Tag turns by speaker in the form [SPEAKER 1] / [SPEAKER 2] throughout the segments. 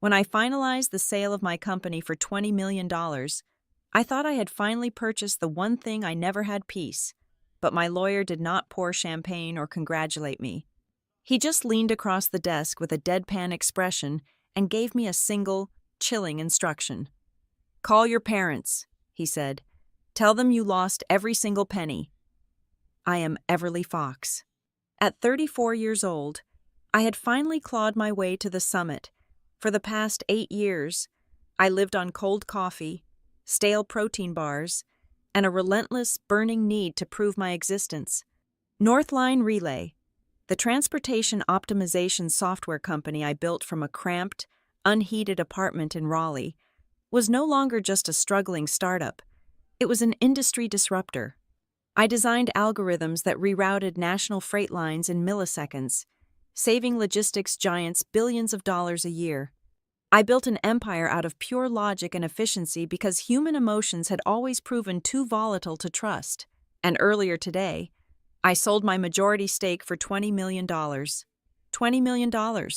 [SPEAKER 1] When I finalized the sale of my company for $20 million, I thought I had finally purchased the one thing I never had peace. But my lawyer did not pour champagne or congratulate me. He just leaned across the desk with a deadpan expression and gave me a single, chilling instruction. "Call your parents," he said. "Tell them you lost every single penny." I am Everly Fox. At 34 years old, I had finally clawed my way to the summit. For the past 8 years, I lived on cold coffee, stale protein bars, and a relentless, burning need to prove my existence. Northline Relay, the transportation optimization software company I built from a cramped, unheated apartment in Raleigh, was no longer just a struggling startup. It was an industry disruptor. I designed algorithms that rerouted national freight lines in milliseconds, saving logistics giants billions of dollars a year. I built an empire out of pure logic and efficiency because human emotions had always proven too volatile to trust. And earlier today, I sold my majority stake for $20 million. $20 million.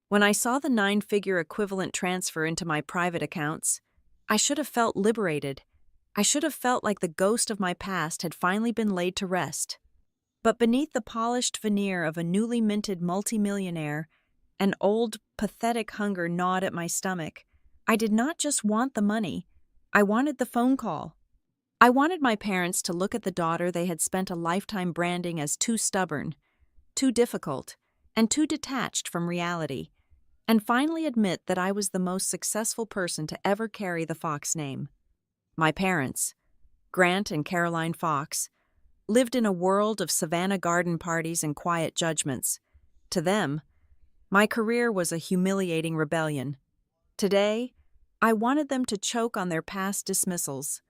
[SPEAKER 1] When I saw the 9-figure equivalent transfer into my private accounts, I should have felt liberated. I should have felt like the ghost of my past had finally been laid to rest. But beneath the polished veneer of a newly minted multimillionaire, an old, pathetic hunger gnawed at my stomach. I did not just want the money. I wanted the phone call. I wanted my parents to look at the daughter they had spent a lifetime branding as too stubborn, too difficult, and too detached from reality, and finally admit that I was the most successful person to ever carry the Fox name. My parents, Grant and Caroline Fox, lived in a world of Savannah garden parties and quiet judgments. To them, my career was a humiliating rebellion. Today, I wanted them to choke on their past dismissals.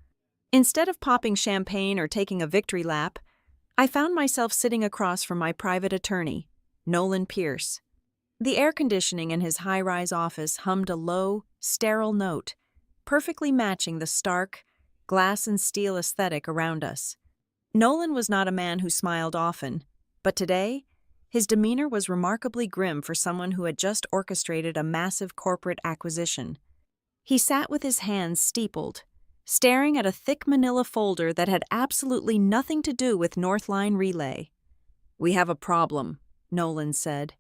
[SPEAKER 1] Instead of popping champagne or taking a victory lap, I found myself sitting across from my private attorney, Nolan Pierce. The air conditioning in his high-rise office hummed a low, sterile note, perfectly matching the stark, glass and steel aesthetic around us. Nolan was not a man who smiled often, but today, his demeanor was remarkably grim for someone who had just orchestrated a massive corporate acquisition. He sat with his hands steepled, staring at a thick manila folder that had absolutely nothing to do with Northline Relay. "We have a problem," Nolan said.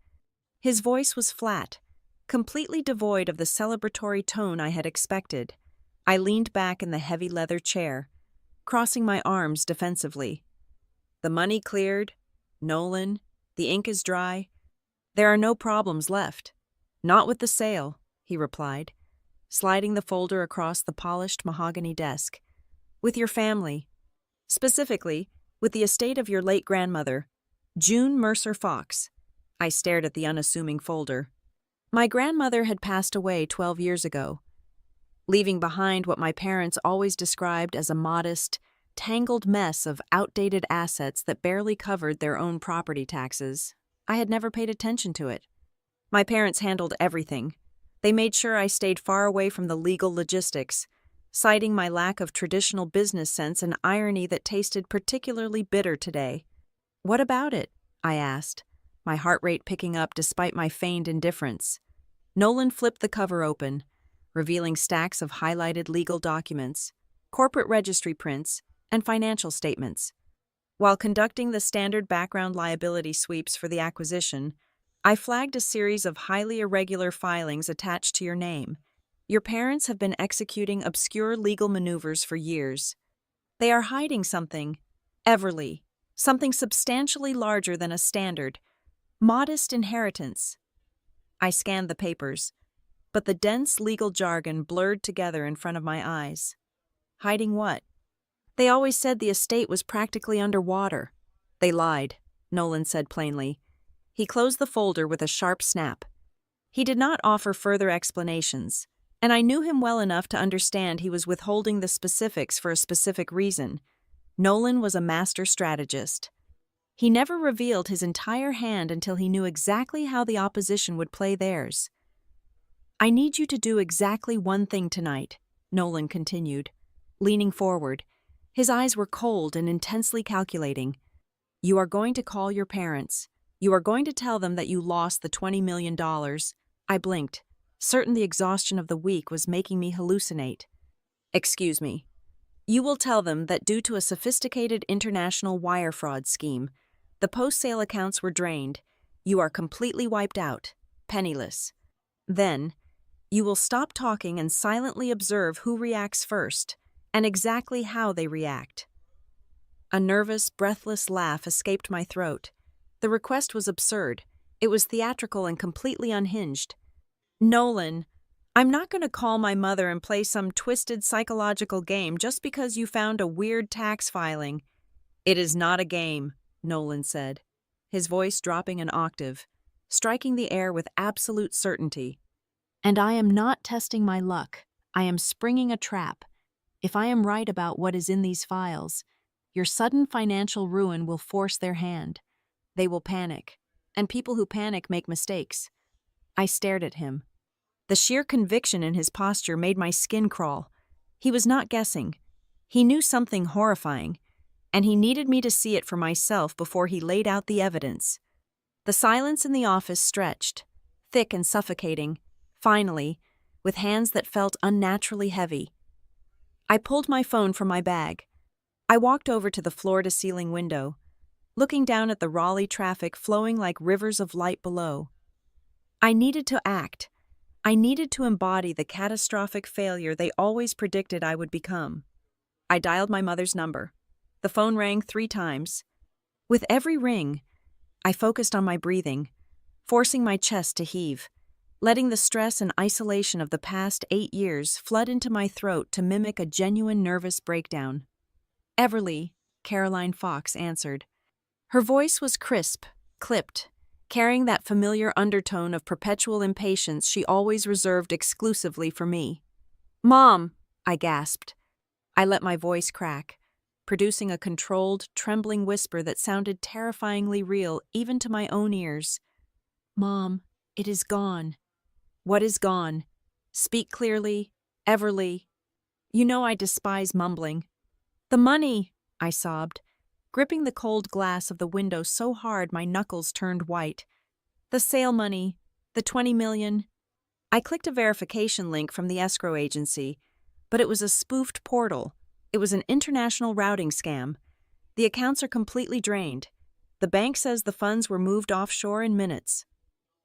[SPEAKER 1] His voice was flat, completely devoid of the celebratory tone I had expected. I leaned back in the heavy leather chair, crossing my arms defensively. "The money cleared, Nolan. The ink is dry. There are no problems left." "Not with the sale," he replied, sliding the folder across the polished mahogany desk. "With your family. Specifically, with the estate of your late grandmother, June Mercer Fox." I stared at the unassuming folder. My grandmother had passed away 12 years ago, leaving behind what my parents always described as a modest, tangled mess of outdated assets that barely covered their own property taxes. I had never paid attention to it. My parents handled everything. They made sure I stayed far away from the legal logistics, citing my lack of traditional business sense and irony that tasted particularly bitter today. "What about it?" I asked, my heart rate picking up despite my feigned indifference. Nolan flipped the cover open, revealing stacks of highlighted legal documents, corporate registry prints, and financial statements. While conducting the standard background liability sweeps for the acquisition, I flagged a series of highly irregular filings attached to your name. Your parents have been executing obscure legal maneuvers for years. They are hiding something, Everly, something substantially larger than a standard, modest inheritance. I scanned the papers, but the dense legal jargon blurred together in front of my eyes. Hiding what? They always said the estate was practically underwater. They lied, Nolan said plainly. He closed the folder with a sharp snap. He did not offer further explanations, and I knew him well enough to understand he was withholding the specifics for a specific reason. Nolan was a master strategist. He never revealed his entire hand until he knew exactly how the opposition would play theirs. "I need you to do exactly one thing tonight," Nolan continued, leaning forward. His eyes were cold and intensely calculating. "You are going to call your parents. You are going to tell them that you lost the $20 million. I blinked. certain the exhaustion of the week was making me hallucinate. "Excuse me. You will tell them that due to a sophisticated international wire fraud scheme, the post-sale accounts were drained. You are completely wiped out, penniless. Then, you will stop talking and silently observe who reacts first, and exactly how they react." A nervous, breathless laugh escaped my throat. The request was absurd. It was theatrical and completely unhinged. "Nolan, I'm not going to call my mother and play some twisted psychological game just because you found a weird tax filing." "It is not a game," Nolan said, his voice dropping an octave, striking the air with absolute certainty. "And I am not testing my luck. I am springing a trap. If I am right about what is in these files, your sudden financial ruin will force their hand. They will panic, and people who panic make mistakes." I stared at him. The sheer conviction in his posture made my skin crawl. He was not guessing. He knew something horrifying, and he needed me to see it for myself before he laid out the evidence. The silence in the office stretched, thick and suffocating, finally, with hands that felt unnaturally heavy. I pulled my phone from my bag. I walked over to the floor-to-ceiling window, looking down at the Raleigh traffic flowing like rivers of light below. I needed to act. I needed to embody the catastrophic failure they always predicted I would become. I dialed my mother's number. The phone rang 3 times. With every ring, I focused on my breathing, forcing my chest to heave, letting the stress and isolation of the past 8 years flood into my throat to mimic a genuine nervous breakdown. "Everly," Caroline Fox answered. Her voice was crisp, clipped, carrying that familiar undertone of perpetual impatience she always reserved exclusively for me. "Mom," I gasped. I let my voice crack, producing a controlled, trembling whisper that sounded terrifyingly real even to my own ears. "Mom, it is gone." "What is gone? Speak clearly, Everly." You know I despise mumbling. "The money," I sobbed, gripping the cold glass of the window so hard my knuckles turned white. "The sale money, the 20 million. I clicked a verification link from the escrow agency, but it was a spoofed portal. It was an international routing scam. The accounts are completely drained. The bank says the funds were moved offshore in minutes.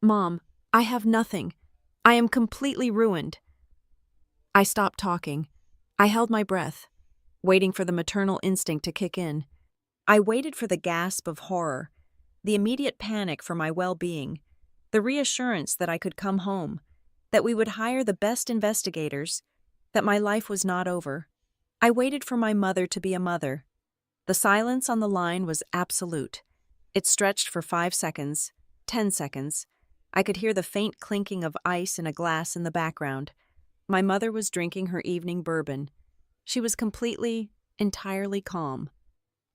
[SPEAKER 1] Mom, I have nothing. I am completely ruined." I stopped talking. I held my breath, waiting for the maternal instinct to kick in. I waited for the gasp of horror, the immediate panic for my well-being, the reassurance that I could come home, that we would hire the best investigators, that my life was not over. I waited for my mother to be a mother. The silence on the line was absolute. It stretched for 5 seconds, 10 seconds. I could hear the faint clinking of ice in a glass in the background. My mother was drinking her evening bourbon. She was completely, entirely calm.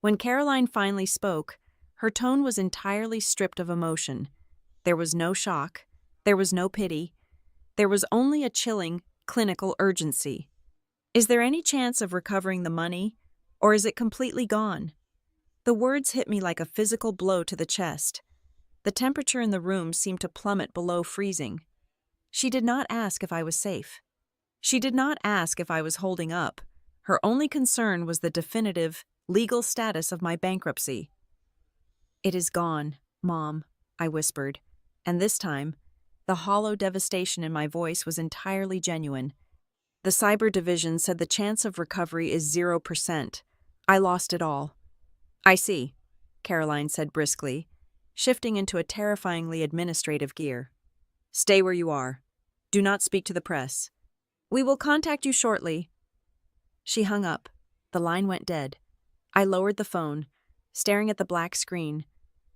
[SPEAKER 1] When Caroline finally spoke, her tone was entirely stripped of emotion. There was no shock. There was no pity. There was only a chilling, clinical urgency. "Is there any chance of recovering the money, or is it completely gone?" The words hit me like a physical blow to the chest. The temperature in the room seemed to plummet below freezing. She did not ask if I was safe. She did not ask if I was holding up. Her only concern was the definitive, legal status of my bankruptcy. "It is gone, Mom," I whispered, and this time, the hollow devastation in my voice was entirely genuine. "The cyber division said the chance of recovery is 0%. I lost it all." "I see," Caroline said briskly, shifting into a terrifyingly administrative gear. "Stay where you are. Do not speak to the press. We will contact you shortly." She hung up. The line went dead. I lowered the phone, staring at the black screen.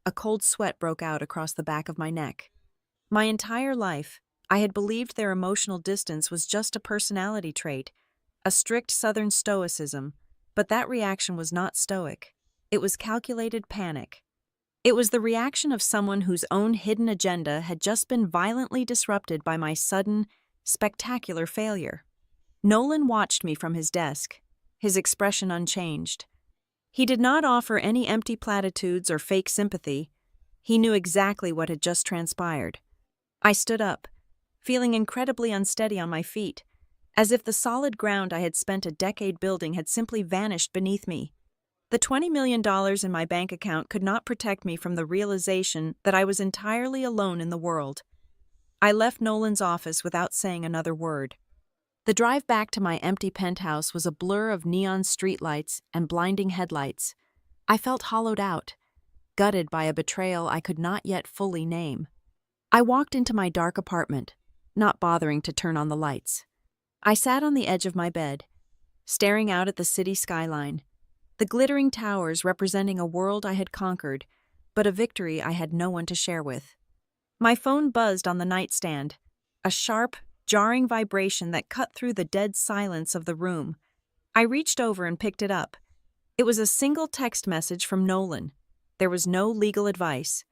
[SPEAKER 1] A cold sweat broke out across the back of my neck. My entire life, I had believed their emotional distance was just a personality trait, a strict Southern stoicism, but that reaction was not stoic. It was calculated panic. It was the reaction of someone whose own hidden agenda had just been violently disrupted by my sudden, spectacular failure. Nolan watched me from his desk, his expression unchanged. He did not offer any empty platitudes or fake sympathy. He knew exactly what had just transpired. I stood up, feeling incredibly unsteady on my feet, as if the solid ground I had spent a decade building had simply vanished beneath me. The $20 million in my bank account could not protect me from the realization that I was entirely alone in the world. I left Nolan's office without saying another word. The drive back to my empty penthouse was a blur of neon streetlights and blinding headlights. I felt hollowed out, gutted by a betrayal I could not yet fully name. I walked into my dark apartment, not bothering to turn on the lights. I sat on the edge of my bed, staring out at the city skyline, the glittering towers representing a world I had conquered, but a victory I had no one to share with. My phone buzzed on the nightstand, a sharp, jarring vibration that cut through the dead silence of the room. I reached over and picked it up. It was a single text message from Nolan. There was no legal advice.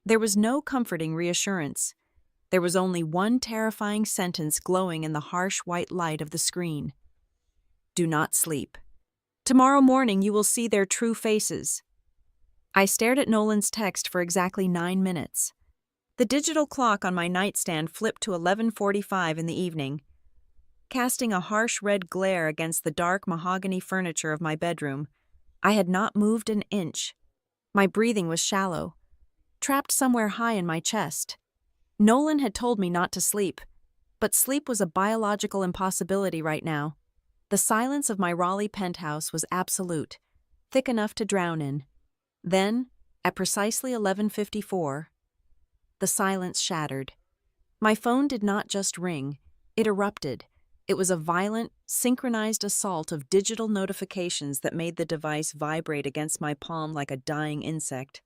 [SPEAKER 1] There was no comforting reassurance. There was only one terrifying sentence glowing in the harsh white light of the screen. Do not sleep. Tomorrow morning you will see their true faces. I stared at Nolan's text for exactly 9 minutes. The digital clock on my nightstand flipped to 11:45 in the evening, casting a harsh red glare against the dark mahogany furniture of my bedroom. I had not moved an inch. My breathing was shallow, trapped somewhere high in my chest. Nolan had told me not to sleep, but sleep was a biological impossibility right now. The silence of my Raleigh penthouse was absolute, thick enough to drown in. Then, at precisely 11:54, the silence shattered. My phone did not just ring, it erupted. It was a violent, synchronized assault of digital notifications that made the device vibrate against my palm like a dying insect.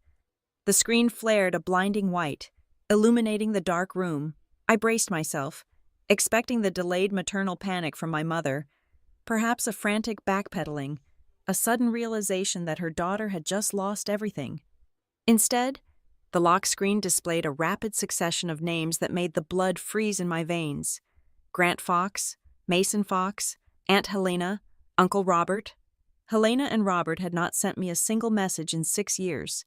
[SPEAKER 1] The screen flared a blinding white, illuminating the dark room. I braced myself, expecting the delayed maternal panic from my mother, perhaps a frantic backpedaling, a sudden realization that her daughter had just lost everything. Instead, the lock screen displayed a rapid succession of names that made the blood freeze in my veins. Grant Fox, Mason Fox, Aunt Helena, Uncle Robert. Helena and Robert had not sent me a single message in 6 years.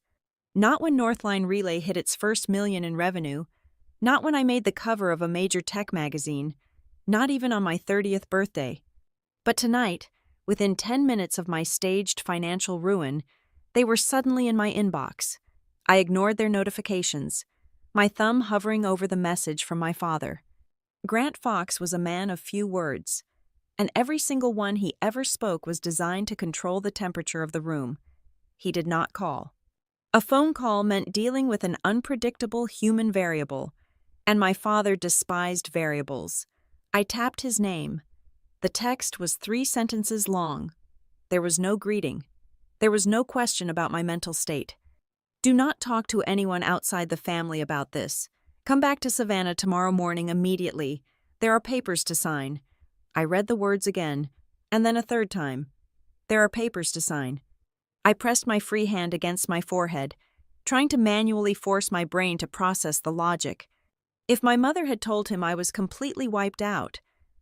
[SPEAKER 1] Not when Northline Relay hit its first million in revenue, not when I made the cover of a major tech magazine, not even on my 30th birthday. But tonight, within 10 minutes of my staged financial ruin, they were suddenly in my inbox. I ignored their notifications, my thumb hovering over the message from my father. Grant Fox was a man of few words, and every single one he ever spoke was designed to control the temperature of the room. He did not call. A phone call meant dealing with an unpredictable human variable, and my father despised variables. I tapped his name. The text was 3 sentences long. There was no greeting. There was no question about my mental state. Do not talk to anyone outside the family about this. Come back to Savannah tomorrow morning immediately. There are papers to sign. I read the words again, and then a third time. There are papers to sign. I pressed my free hand against my forehead, trying to manually force my brain to process the logic. If my mother had told him I was completely wiped out,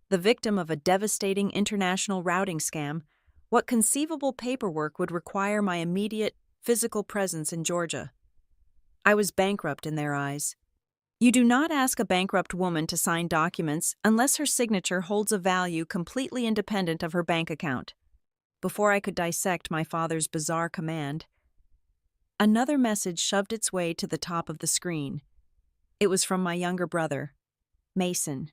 [SPEAKER 1] the victim of a devastating international routing scam, what conceivable paperwork would require my immediate physical presence in Georgia? I was bankrupt in their eyes. You do not ask a bankrupt woman to sign documents unless her signature holds a value completely independent of her bank account. Before I could dissect my father's bizarre command, another message shoved its way to the top of the screen. It was from my younger brother, Mason.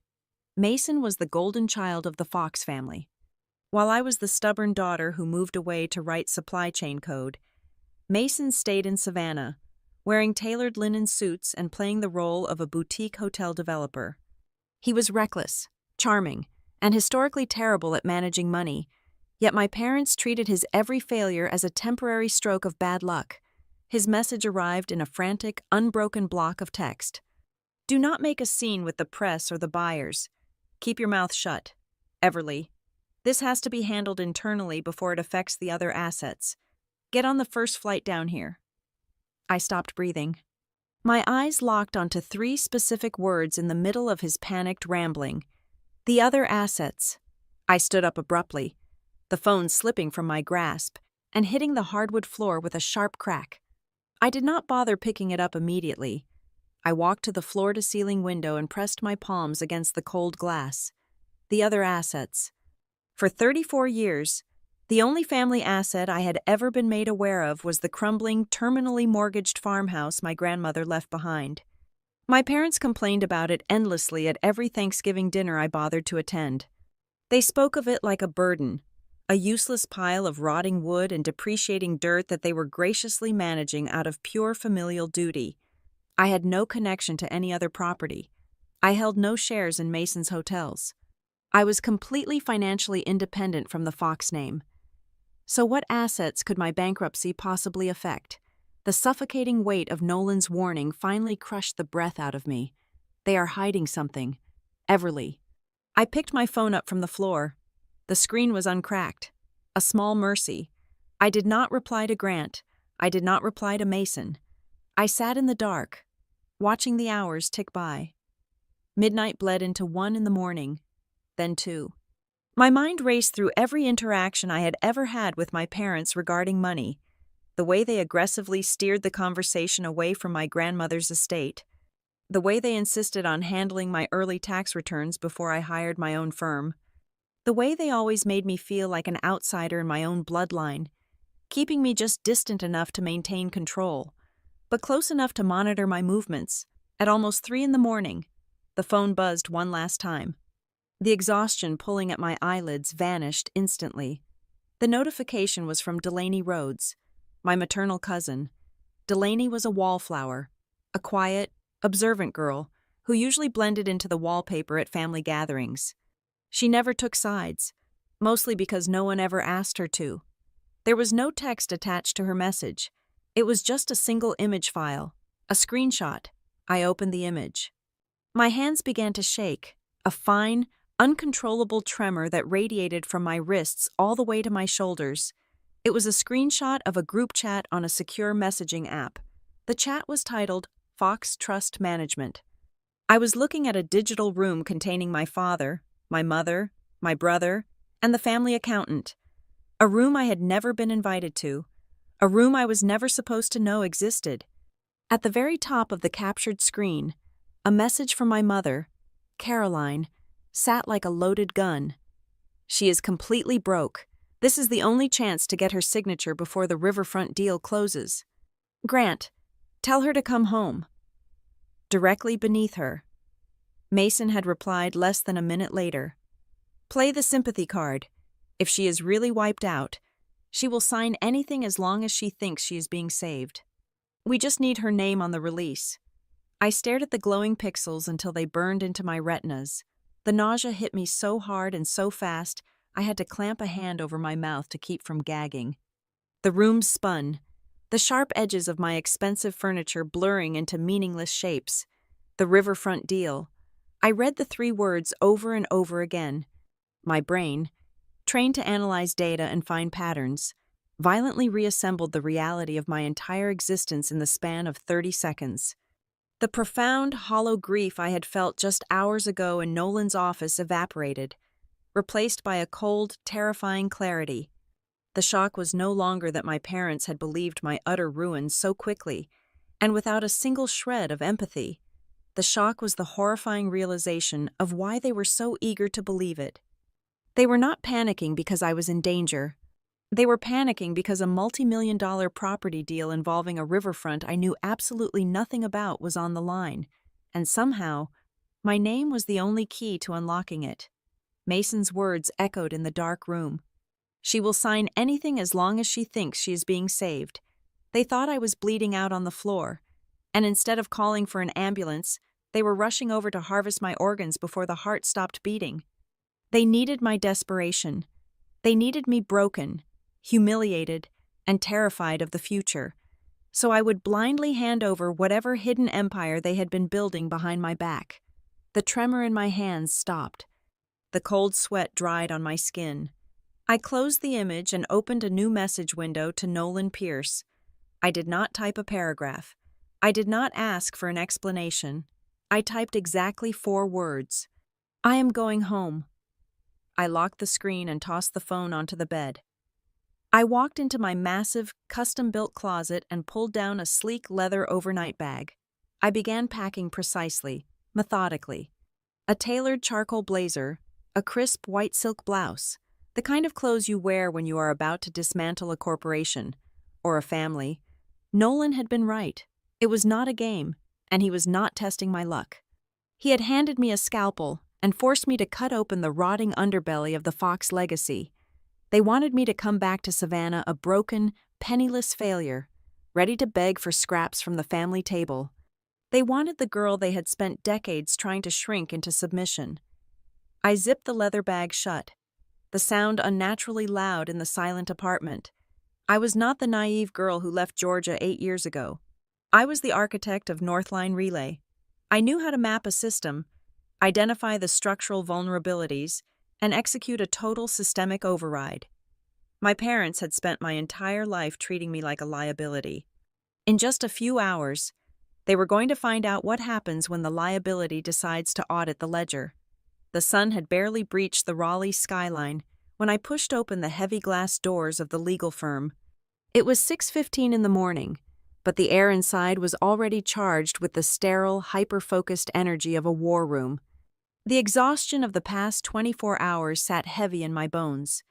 [SPEAKER 1] Mason was the golden child of the Fox family. While I was the stubborn daughter who moved away to write supply chain code, Mason stayed in Savannah, wearing tailored linen suits and playing the role of a boutique hotel developer. He was reckless, charming, and historically terrible at managing money, yet my parents treated his every failure as a temporary stroke of bad luck. His message arrived in a frantic, unbroken block of text. Do not make a scene with the press or the buyers. Keep your mouth shut. Everly. This has to be handled internally before it affects the other assets. Get on the first flight down here. I stopped breathing. My eyes locked onto 3 specific words in the middle of his panicked rambling. The other assets. I stood up abruptly, the phone slipping from my grasp and hitting the hardwood floor with a sharp crack. I did not bother picking it up immediately. I walked to the floor-to-ceiling window and pressed my palms against the cold glass. The other assets. For 34 years, the only family asset I had ever been made aware of was the crumbling, terminally mortgaged farmhouse my grandmother left behind. My parents complained about it endlessly at every Thanksgiving dinner I bothered to attend. They spoke of it like a burden, a useless pile of rotting wood and depreciating dirt that they were graciously managing out of pure familial duty. I had no connection to any other property. I held no shares in Mason's hotels. I was completely financially independent from the Fox name. So what assets could my bankruptcy possibly affect? The suffocating weight of Nolan's warning finally crushed the breath out of me. They are hiding something. Everly. I picked my phone up from the floor. The screen was uncracked. A small mercy. I did not reply to Grant. I did not reply to Mason. I sat in the dark, watching the hours tick by. Midnight bled into 1 in the morning, then 2. My mind raced through every interaction I had ever had with my parents regarding money, the way they aggressively steered the conversation away from my grandmother's estate, the way they insisted on handling my early tax returns before I hired my own firm, the way they always made me feel like an outsider in my own bloodline, keeping me just distant enough to maintain control, but close enough to monitor my movements. At almost 3 in the morning, the phone buzzed one last time. The exhaustion pulling at my eyelids vanished instantly. The notification was from Delaney Rhodes, my maternal cousin. Delaney was a wallflower, a quiet, observant girl who usually blended into the wallpaper at family gatherings. She never took sides, mostly because no one ever asked her to. There was no text attached to her message. It was just a single image file, a screenshot. I opened the image. My hands began to shake, a fine, uncontrollable tremor that radiated from my wrists all the way to my shoulders. It was a screenshot of a group chat on a secure messaging app. The chat was titled Fox Trust Management. I was looking at a digital room containing my father, my mother, my brother, and the family accountant. A room I had never been invited to. A room I was never supposed to know existed. At the very top of the captured screen, a message from my mother, Caroline, sat like a loaded gun. She is completely broke. This is the only chance to get her signature before the riverfront deal closes. Grant, tell her to come home. Directly beneath her, Mason had replied less than a minute later. Play the sympathy card. If she is really wiped out, she will sign anything as long as she thinks she is being saved. We just need her name on the release. I stared at the glowing pixels until they burned into my retinas. The nausea hit me so hard and so fast, I had to clamp a hand over my mouth to keep from gagging. The room spun, the sharp edges of my expensive furniture blurring into meaningless shapes. The riverfront deal. I read the 3 words over and over again. My brain, trained to analyze data and find patterns, violently reassembled the reality of my entire existence in the span of 30 seconds. The profound, hollow grief I had felt just hours ago in Nolan's office evaporated, replaced by a cold, terrifying clarity. The shock was no longer that my parents had believed my utter ruin so quickly, and without a single shred of empathy. The shock was the horrifying realization of why they were so eager to believe it. They were not panicking because I was in danger. They were panicking because a multi-million-dollar property deal involving a riverfront I knew absolutely nothing about was on the line, and somehow, my name was the only key to unlocking it. Mason's words echoed in the dark room. She will sign anything as long as she thinks she is being saved. They thought I was bleeding out on the floor, and instead of calling for an ambulance, they were rushing over to harvest my organs before the heart stopped beating. They needed my desperation. They needed me broken, humiliated, and terrified of the future, so I would blindly hand over whatever hidden empire they had been building behind my back. The tremor in my hands stopped. The cold sweat dried on my skin. I closed the image and opened a new message window to Nolan Pierce. I did not type a paragraph. I did not ask for an explanation. I typed exactly 4 words. I am going home. I locked the screen and tossed the phone onto the bed. I walked into my massive, custom-built closet and pulled down a sleek leather overnight bag. I began packing precisely, methodically. A tailored charcoal blazer, a crisp white silk blouse, the kind of clothes you wear when you are about to dismantle a corporation or a family. Nolan had been right. It was not a game, and he was not testing my luck. He had handed me a scalpel and forced me to cut open the rotting underbelly of the Fox legacy. They wanted me to come back to Savannah a broken, penniless failure, ready to beg for scraps from the family table. They wanted the girl they had spent decades trying to shrink into submission. I zipped the leather bag shut, the sound unnaturally loud in the silent apartment. I was not the naive girl who left Georgia 8 years ago. I was the architect of Northline Relay. I knew how to map a system, identify the structural vulnerabilities, and execute a total systemic override. My parents had spent my entire life treating me like a liability. In just a few hours, they were going to find out what happens when the liability decides to audit the ledger. The sun had barely breached the Raleigh skyline when I pushed open the heavy glass doors of the legal firm. It was 6:15 in the morning, but the air inside was already charged with the sterile, hyper-focused energy of a war room. The exhaustion of the past 24 hours sat heavy in my bones.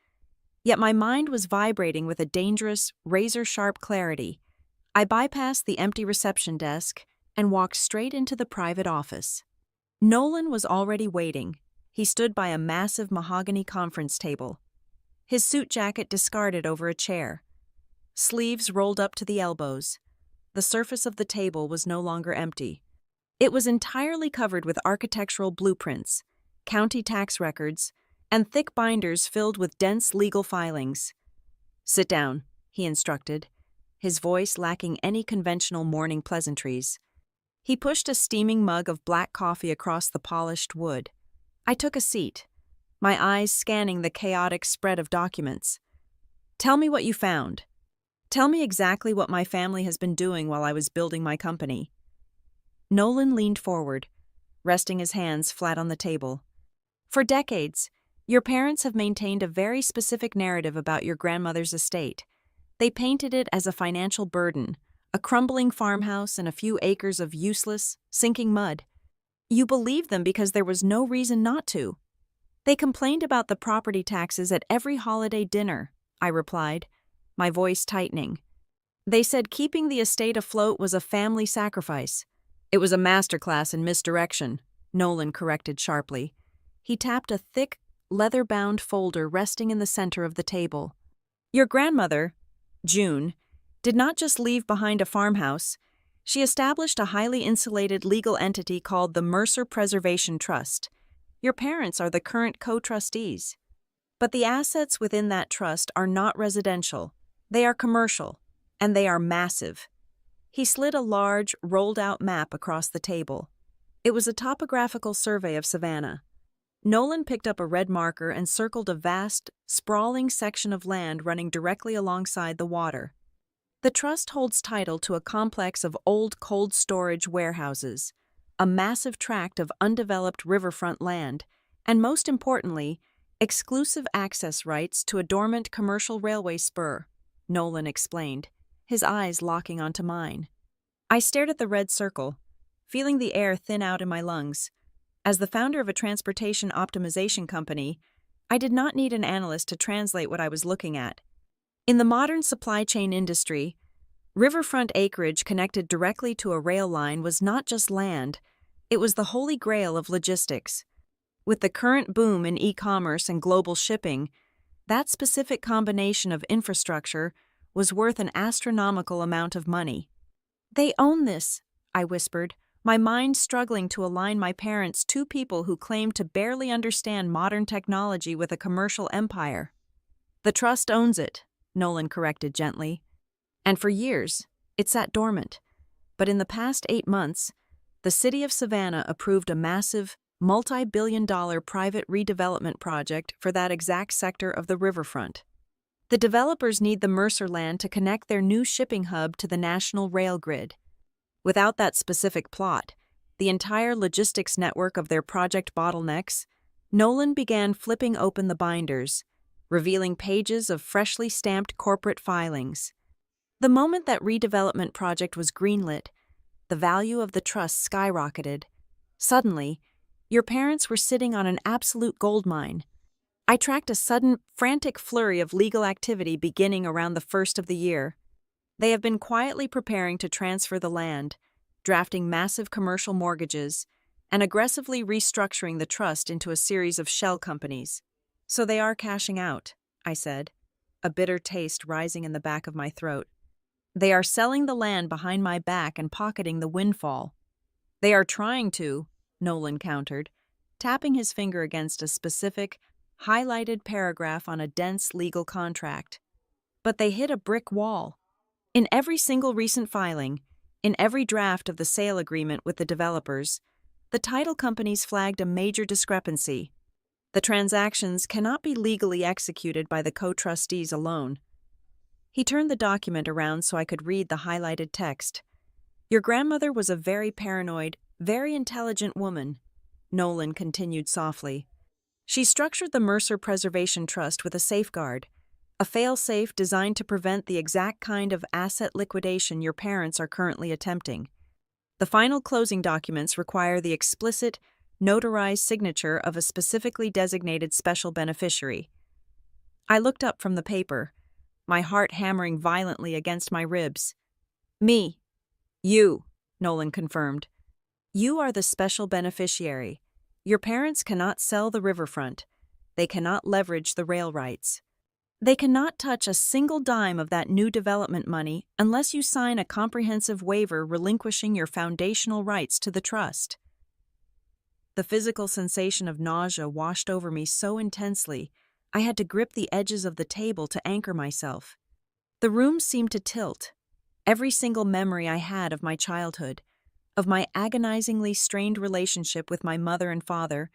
[SPEAKER 1] Yet my mind was vibrating with a dangerous, razor-sharp clarity. I bypassed the empty reception desk and walked straight into the private office. Nolan was already waiting. He stood by a massive mahogany conference table, his suit jacket discarded over a chair, sleeves rolled up to the elbows. The surface of the table was no longer empty. It was entirely covered with architectural blueprints, county tax records, and thick binders filled with dense legal filings. "Sit down," he instructed, his voice lacking any conventional morning pleasantries. He pushed a steaming mug of black coffee across the polished wood. I took a seat, my eyes scanning the chaotic spread of documents. "Tell me what you found. Tell me exactly what my family has been doing while I was building my company." Nolan leaned forward, resting his hands flat on the table. "For decades, your parents have maintained a very specific narrative about your grandmother's estate. They painted it as a financial burden, a crumbling farmhouse and a few acres of useless, sinking mud. You believed them because there was no reason not to. They complained about the property taxes at every holiday dinner," I replied, my voice tightening. "They said keeping the estate afloat was a family sacrifice." "It was a masterclass in misdirection," Nolan corrected sharply. He tapped a thick, leather-bound folder resting in the center of the table. "Your grandmother, June, did not just leave behind a farmhouse. She established a highly insulated legal entity called the Mercer Preservation Trust. Your parents are the current co-trustees. But the assets within that trust are not residential. They are commercial, and they are massive." He slid a large, rolled-out map across the table. It was a topographical survey of Savannah. Nolan picked up a red marker and circled a vast, sprawling section of land running directly alongside the water. "The trust holds title to a complex of old cold storage warehouses, a massive tract of undeveloped riverfront land, and most importantly, exclusive access rights to a dormant commercial railway spur," Nolan explained, his eyes locking onto mine. I stared at the red circle, feeling the air thin out in my lungs. As the founder of a transportation optimization company, I did not need an analyst to translate what I was looking at. In the modern supply chain industry, riverfront acreage connected directly to a rail line was not just land, it was the holy grail of logistics. With the current boom in e-commerce and global shipping, that specific combination of infrastructure was worth an astronomical amount of money. "They own this," I whispered, my mind struggling to align my parents, two people who claimed to barely understand modern technology, with a commercial empire. "The trust owns it," Nolan corrected gently. "And for years, it sat dormant. But in the past 8 months, the city of Savannah approved a massive, multi-billion-dollar private redevelopment project for that exact sector of the riverfront. The developers need the Mercer land to connect their new shipping hub to the national rail grid. Without that specific plot, the entire logistics network of their project bottlenecks." Nolan began flipping open the binders, revealing pages of freshly stamped corporate filings. The moment that redevelopment project was greenlit, The value of the trust skyrocketed. Suddenly, your parents were sitting on an absolute goldmine. I tracked a sudden, frantic flurry of legal activity beginning around the first of the year. They have been quietly preparing to transfer the land, drafting massive commercial mortgages, and aggressively restructuring the trust into a series of shell companies. So they are cashing out, I said, a bitter taste rising in the back of my throat. They are selling the land behind my back and pocketing the windfall. They are trying to, Nolan countered, tapping his finger against a specific, highlighted paragraph on a dense legal contract. But they hit a brick wall. In every single recent filing, in every draft of the sale agreement with the developers, the title companies flagged a major discrepancy. The transactions cannot be legally executed by the co-trustees alone. He turned the document around so I could read the highlighted text. Your grandmother was a very paranoid, very intelligent woman, Nolan continued softly. She structured the Mercer Preservation Trust with a safeguard, a fail-safe designed to prevent the exact kind of asset liquidation your parents are currently attempting. The final closing documents require the explicit, notarized signature of a specifically designated special beneficiary. I looked up from the paper, my heart hammering violently against my ribs. Me. You, Nolan confirmed. You are the special beneficiary. Your parents cannot sell the riverfront. They cannot leverage the rail rights. They cannot touch a single dime of that new development money unless you sign a comprehensive waiver relinquishing your foundational rights to the trust. The physical sensation of nausea washed over me so intensely, I had to grip the edges of the table to anchor myself. The room seemed to tilt. Every single memory I had of my childhood, of my agonizingly strained relationship with my mother and father,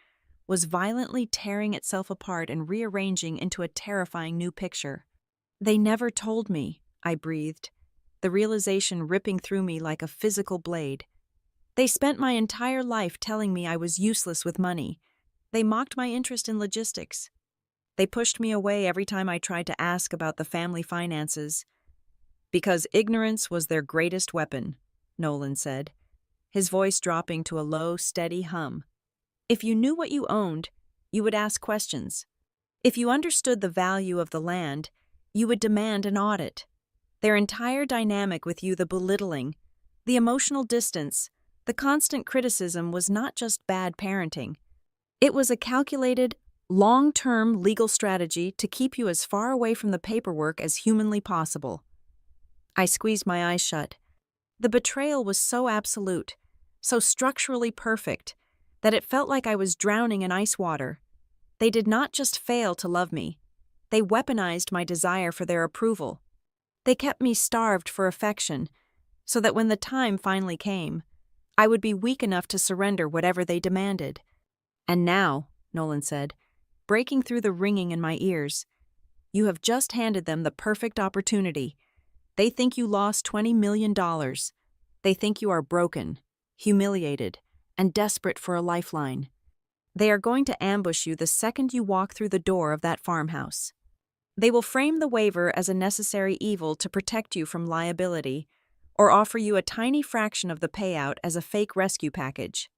[SPEAKER 1] was violently tearing itself apart and rearranging into a terrifying new picture. They never told me, I breathed, the realization ripping through me like a physical blade. They spent my entire life telling me I was useless with money. They mocked my interest in logistics. They pushed me away every time I tried to ask about the family finances. Because ignorance was their greatest weapon, Nolan said, his voice dropping to a low, steady hum. If you knew what you owned, you would ask questions. If you understood the value of the land, you would demand an audit. Their entire dynamic with you, the belittling, the emotional distance, the constant criticism was not just bad parenting. It was a calculated, long-term legal strategy to keep you as far away from the paperwork as humanly possible. I squeezed my eyes shut. The betrayal was so absolute, so structurally perfect, that it felt like I was drowning in ice water. They did not just fail to love me. They weaponized my desire for their approval. They kept me starved for affection, so that when the time finally came, I would be weak enough to surrender whatever they demanded. And now, Nolan said, breaking through the ringing in my ears, you have just handed them the perfect opportunity. They think you lost $20 million. They think you are broken, humiliated, and desperate for a lifeline. They are going to ambush you the second you walk through the door of that farmhouse. They will frame the waiver as a necessary evil to protect you from liability, or offer you a tiny fraction of the payout as a fake rescue package.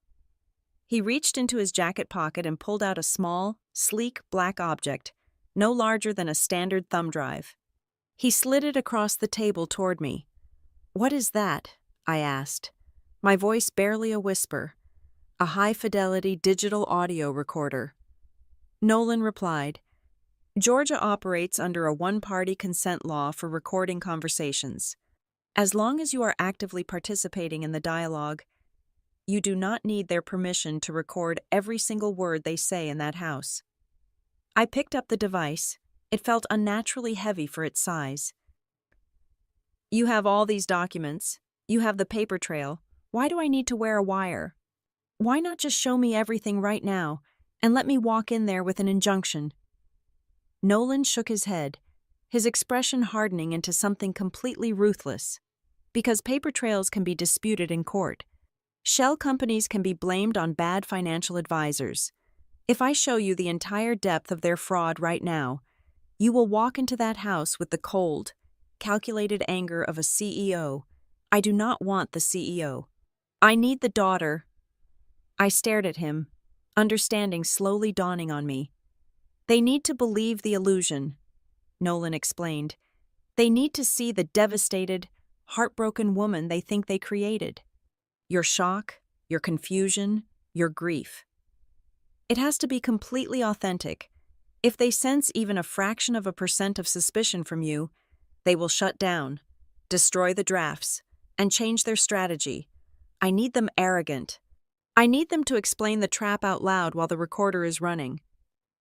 [SPEAKER 1] He reached into his jacket pocket and pulled out a small, sleek black object, no larger than a standard thumb drive. He slid it across the table toward me. "What is that?" I asked, my voice barely a whisper. "A high-fidelity digital audio recorder." Nolan replied, "Georgia operates under a one-party consent law for recording conversations. As long as you are actively participating in the dialogue, you do not need their permission to record every single word they say in that house." I picked up the device. It felt unnaturally heavy for its size. "You have all these documents. You have the paper trail. Why do I need to wear a wire? Why not just show me everything right now and let me walk in there with an injunction?" Nolan shook his head, his expression hardening into something completely ruthless. Because paper trails can be disputed in court. Shell companies can be blamed on bad financial advisors. If I show you the entire depth of their fraud right now, you will walk into that house with the cold, calculated anger of a CEO. I do not want the CEO. I need the daughter. I stared at him, understanding slowly dawning on me. They need to believe the illusion, Nolan explained. They need to see the devastated, heartbroken woman they think they created. Your shock, your confusion, your grief. It has to be completely authentic. If they sense even a fraction of a percent of suspicion from you, they will shut down, destroy the drafts, and change their strategy. I need them arrogant. I need them to explain the trap out loud while the recorder is running.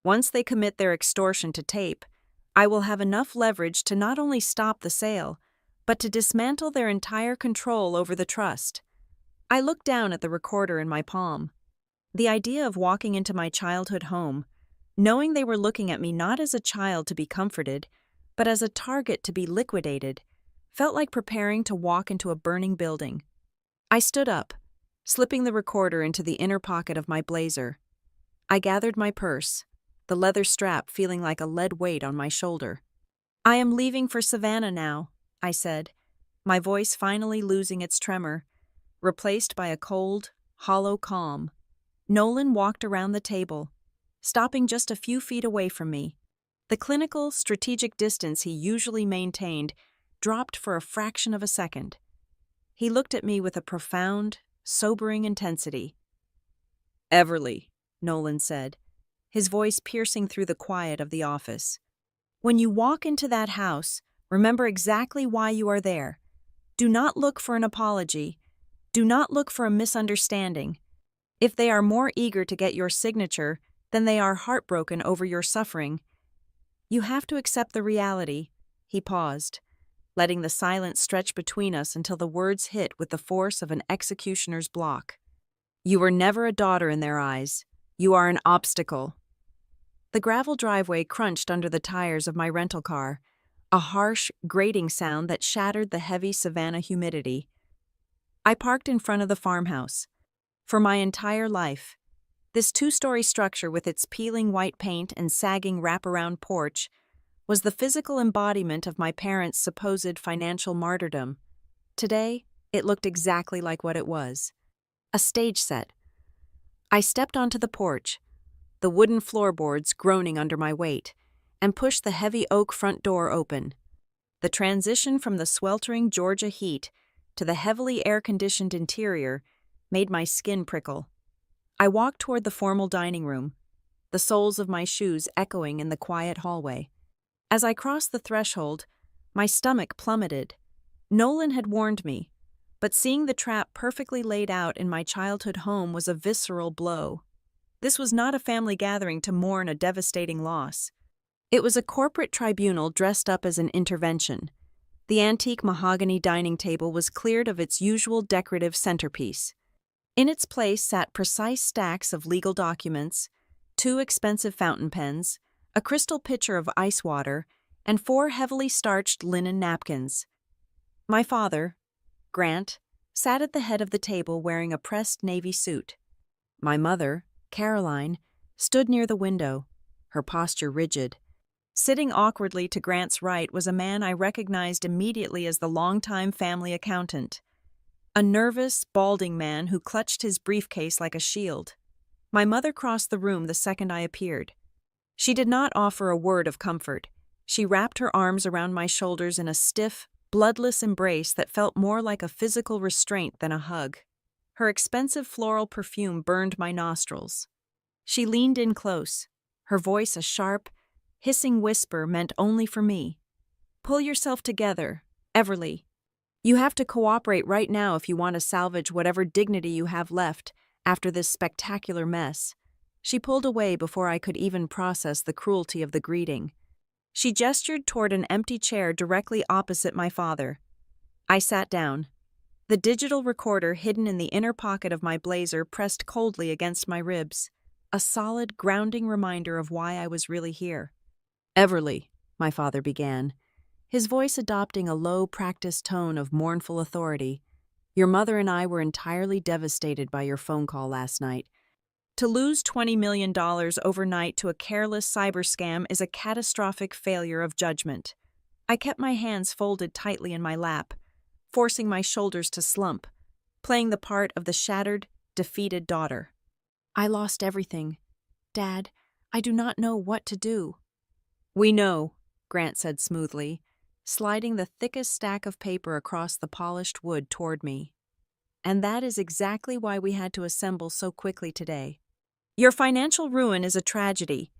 [SPEAKER 1] Once they commit their extortion to tape, I will have enough leverage to not only stop the sale, but to dismantle their entire control over the trust. I looked down at the recorder in my palm. The idea of walking into my childhood home, knowing they were looking at me not as a child to be comforted, but as a target to be liquidated, felt like preparing to walk into a burning building. I stood up, slipping the recorder into the inner pocket of my blazer. I gathered my purse, the leather strap feeling like a lead weight on my shoulder. I am leaving for Savannah now, I said, my voice finally losing its tremor, replaced by a cold, hollow calm. Nolan walked around the table, stopping just a few feet away from me. The clinical, strategic distance he usually maintained dropped for a fraction of a second. He looked at me with a profound, sobering intensity. "Everly," Nolan said, his voice piercing through the quiet of the office. "When you walk into that house, remember exactly why you are there. Do not look for an apology. Do not look for a misunderstanding. If they are more eager to get your signature than they are heartbroken over your suffering, you have to accept the reality." He paused, letting the silence stretch between us until the words hit with the force of an executioner's block. "You were never a daughter in their eyes. You are an obstacle." The gravel driveway crunched under the tires of my rental car, a harsh, grating sound that shattered the heavy Savannah humidity. I parked in front of the farmhouse. For my entire life, this two-story structure with its peeling white paint and sagging wraparound porch was the physical embodiment of my parents' supposed financial martyrdom. Today, it looked exactly like what it was. A stage set. I stepped onto the porch, the wooden floorboards groaning under my weight, and pushed the heavy oak front door open. The transition from the sweltering Georgia heat to the heavily air-conditioned interior made my skin prickle. I walked toward the formal dining room, the soles of my shoes echoing in the quiet hallway. As I crossed the threshold, my stomach plummeted. Nolan had warned me, but seeing the trap perfectly laid out in my childhood home was a visceral blow. This was not a family gathering to mourn a devastating loss. It was a corporate tribunal dressed up as an intervention. The antique mahogany dining table was cleared of its usual decorative centerpiece. In its place sat precise stacks of legal documents, 2 expensive fountain pens, a crystal pitcher of ice water, and 4 heavily starched linen napkins. My father, Grant, sat at the head of the table wearing a pressed navy suit. My mother, Caroline, stood near the window, her posture rigid. Sitting awkwardly to Grant's right was a man I recognized immediately as the longtime family accountant. A nervous, balding man who clutched his briefcase like a shield. My mother crossed the room the second I appeared. She did not offer a word of comfort. She wrapped her arms around my shoulders in a stiff, bloodless embrace that felt more like a physical restraint than a hug. Her expensive floral perfume burned my nostrils. She leaned in close, her voice a sharp, hissing whisper meant only for me. "Pull yourself together, Everly. You have to cooperate right now if you want to salvage whatever dignity you have left after this spectacular mess." She pulled away before I could even process the cruelty of the greeting. She gestured toward an empty chair directly opposite my father. I sat down. The digital recorder hidden in the inner pocket of my blazer pressed coldly against my ribs, a solid, grounding reminder of why I was really here. "Everly," my father began, his voice adopting a low, practiced tone of mournful authority. "Your mother and I were entirely devastated by your phone call last night. To lose $20 million overnight to a careless cyber scam is a catastrophic failure of judgment." I kept my hands folded tightly in my lap, forcing my shoulders to slump. playing the part of the shattered, defeated daughter. I lost everything. Dad, I do not know what to do. We know, Grant said smoothly, sliding the thickest stack of paper across the polished wood toward me. And that is exactly why we had to assemble so quickly today. Your financial ruin is a tragedy,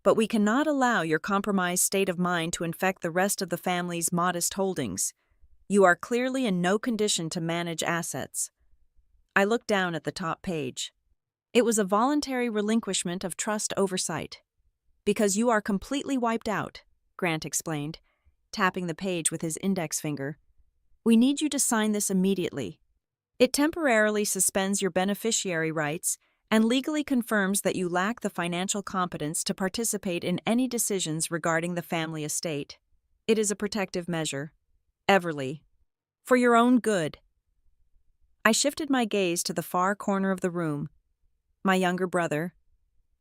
[SPEAKER 1] but we cannot allow your compromised state of mind to infect the rest of the family's modest holdings. You are clearly in no condition to manage assets. I looked down at the top page. It was a voluntary relinquishment of trust oversight. Because you are completely wiped out, Grant explained, tapping the page with his index finger. We need you to sign this immediately. It temporarily suspends your beneficiary rights and legally confirms that you lack the financial competence to participate in any decisions regarding the family estate. It is a protective measure. Everly. For your own good. I shifted my gaze to the far corner of the room. My younger brother,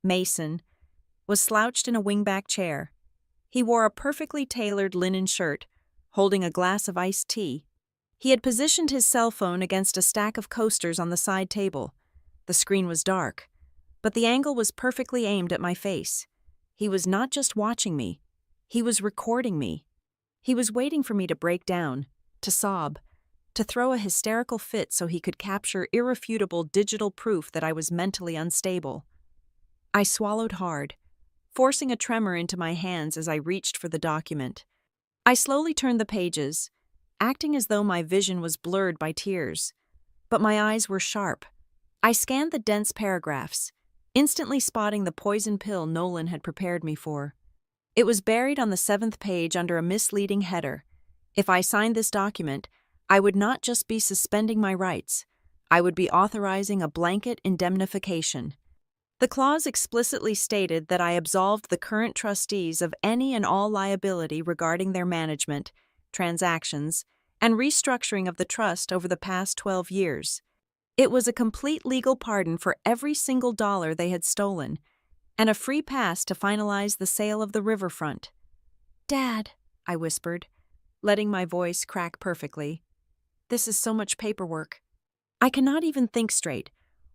[SPEAKER 1] Mason, was slouched in a wingback chair. He wore a perfectly tailored linen shirt, holding a glass of iced tea. He had positioned his cell phone against a stack of coasters on the side table. The screen was dark, but the angle was perfectly aimed at my face. He was not just watching me, he was recording me. He was waiting for me to break down, to sob, to throw a hysterical fit so he could capture irrefutable digital proof that I was mentally unstable. I swallowed hard, forcing a tremor into my hands as I reached for the document. I slowly turned the pages, acting as though my vision was blurred by tears. But my eyes were sharp. I scanned the dense paragraphs, instantly spotting the poison pill Nolan had prepared me for. It was buried on the 7th page under a misleading header. If I signed this document, I would not just be suspending my rights, I would be authorizing a blanket indemnification. The clause explicitly stated that I absolved the current trustees of any and all liability regarding their management, transactions, and restructuring of the trust over the past 12 years. It was a complete legal pardon for every single dollar they had stolen, and a free pass to finalize the sale of the riverfront. Dad, I whispered, letting my voice crack perfectly. This is so much paperwork. I cannot even think straight.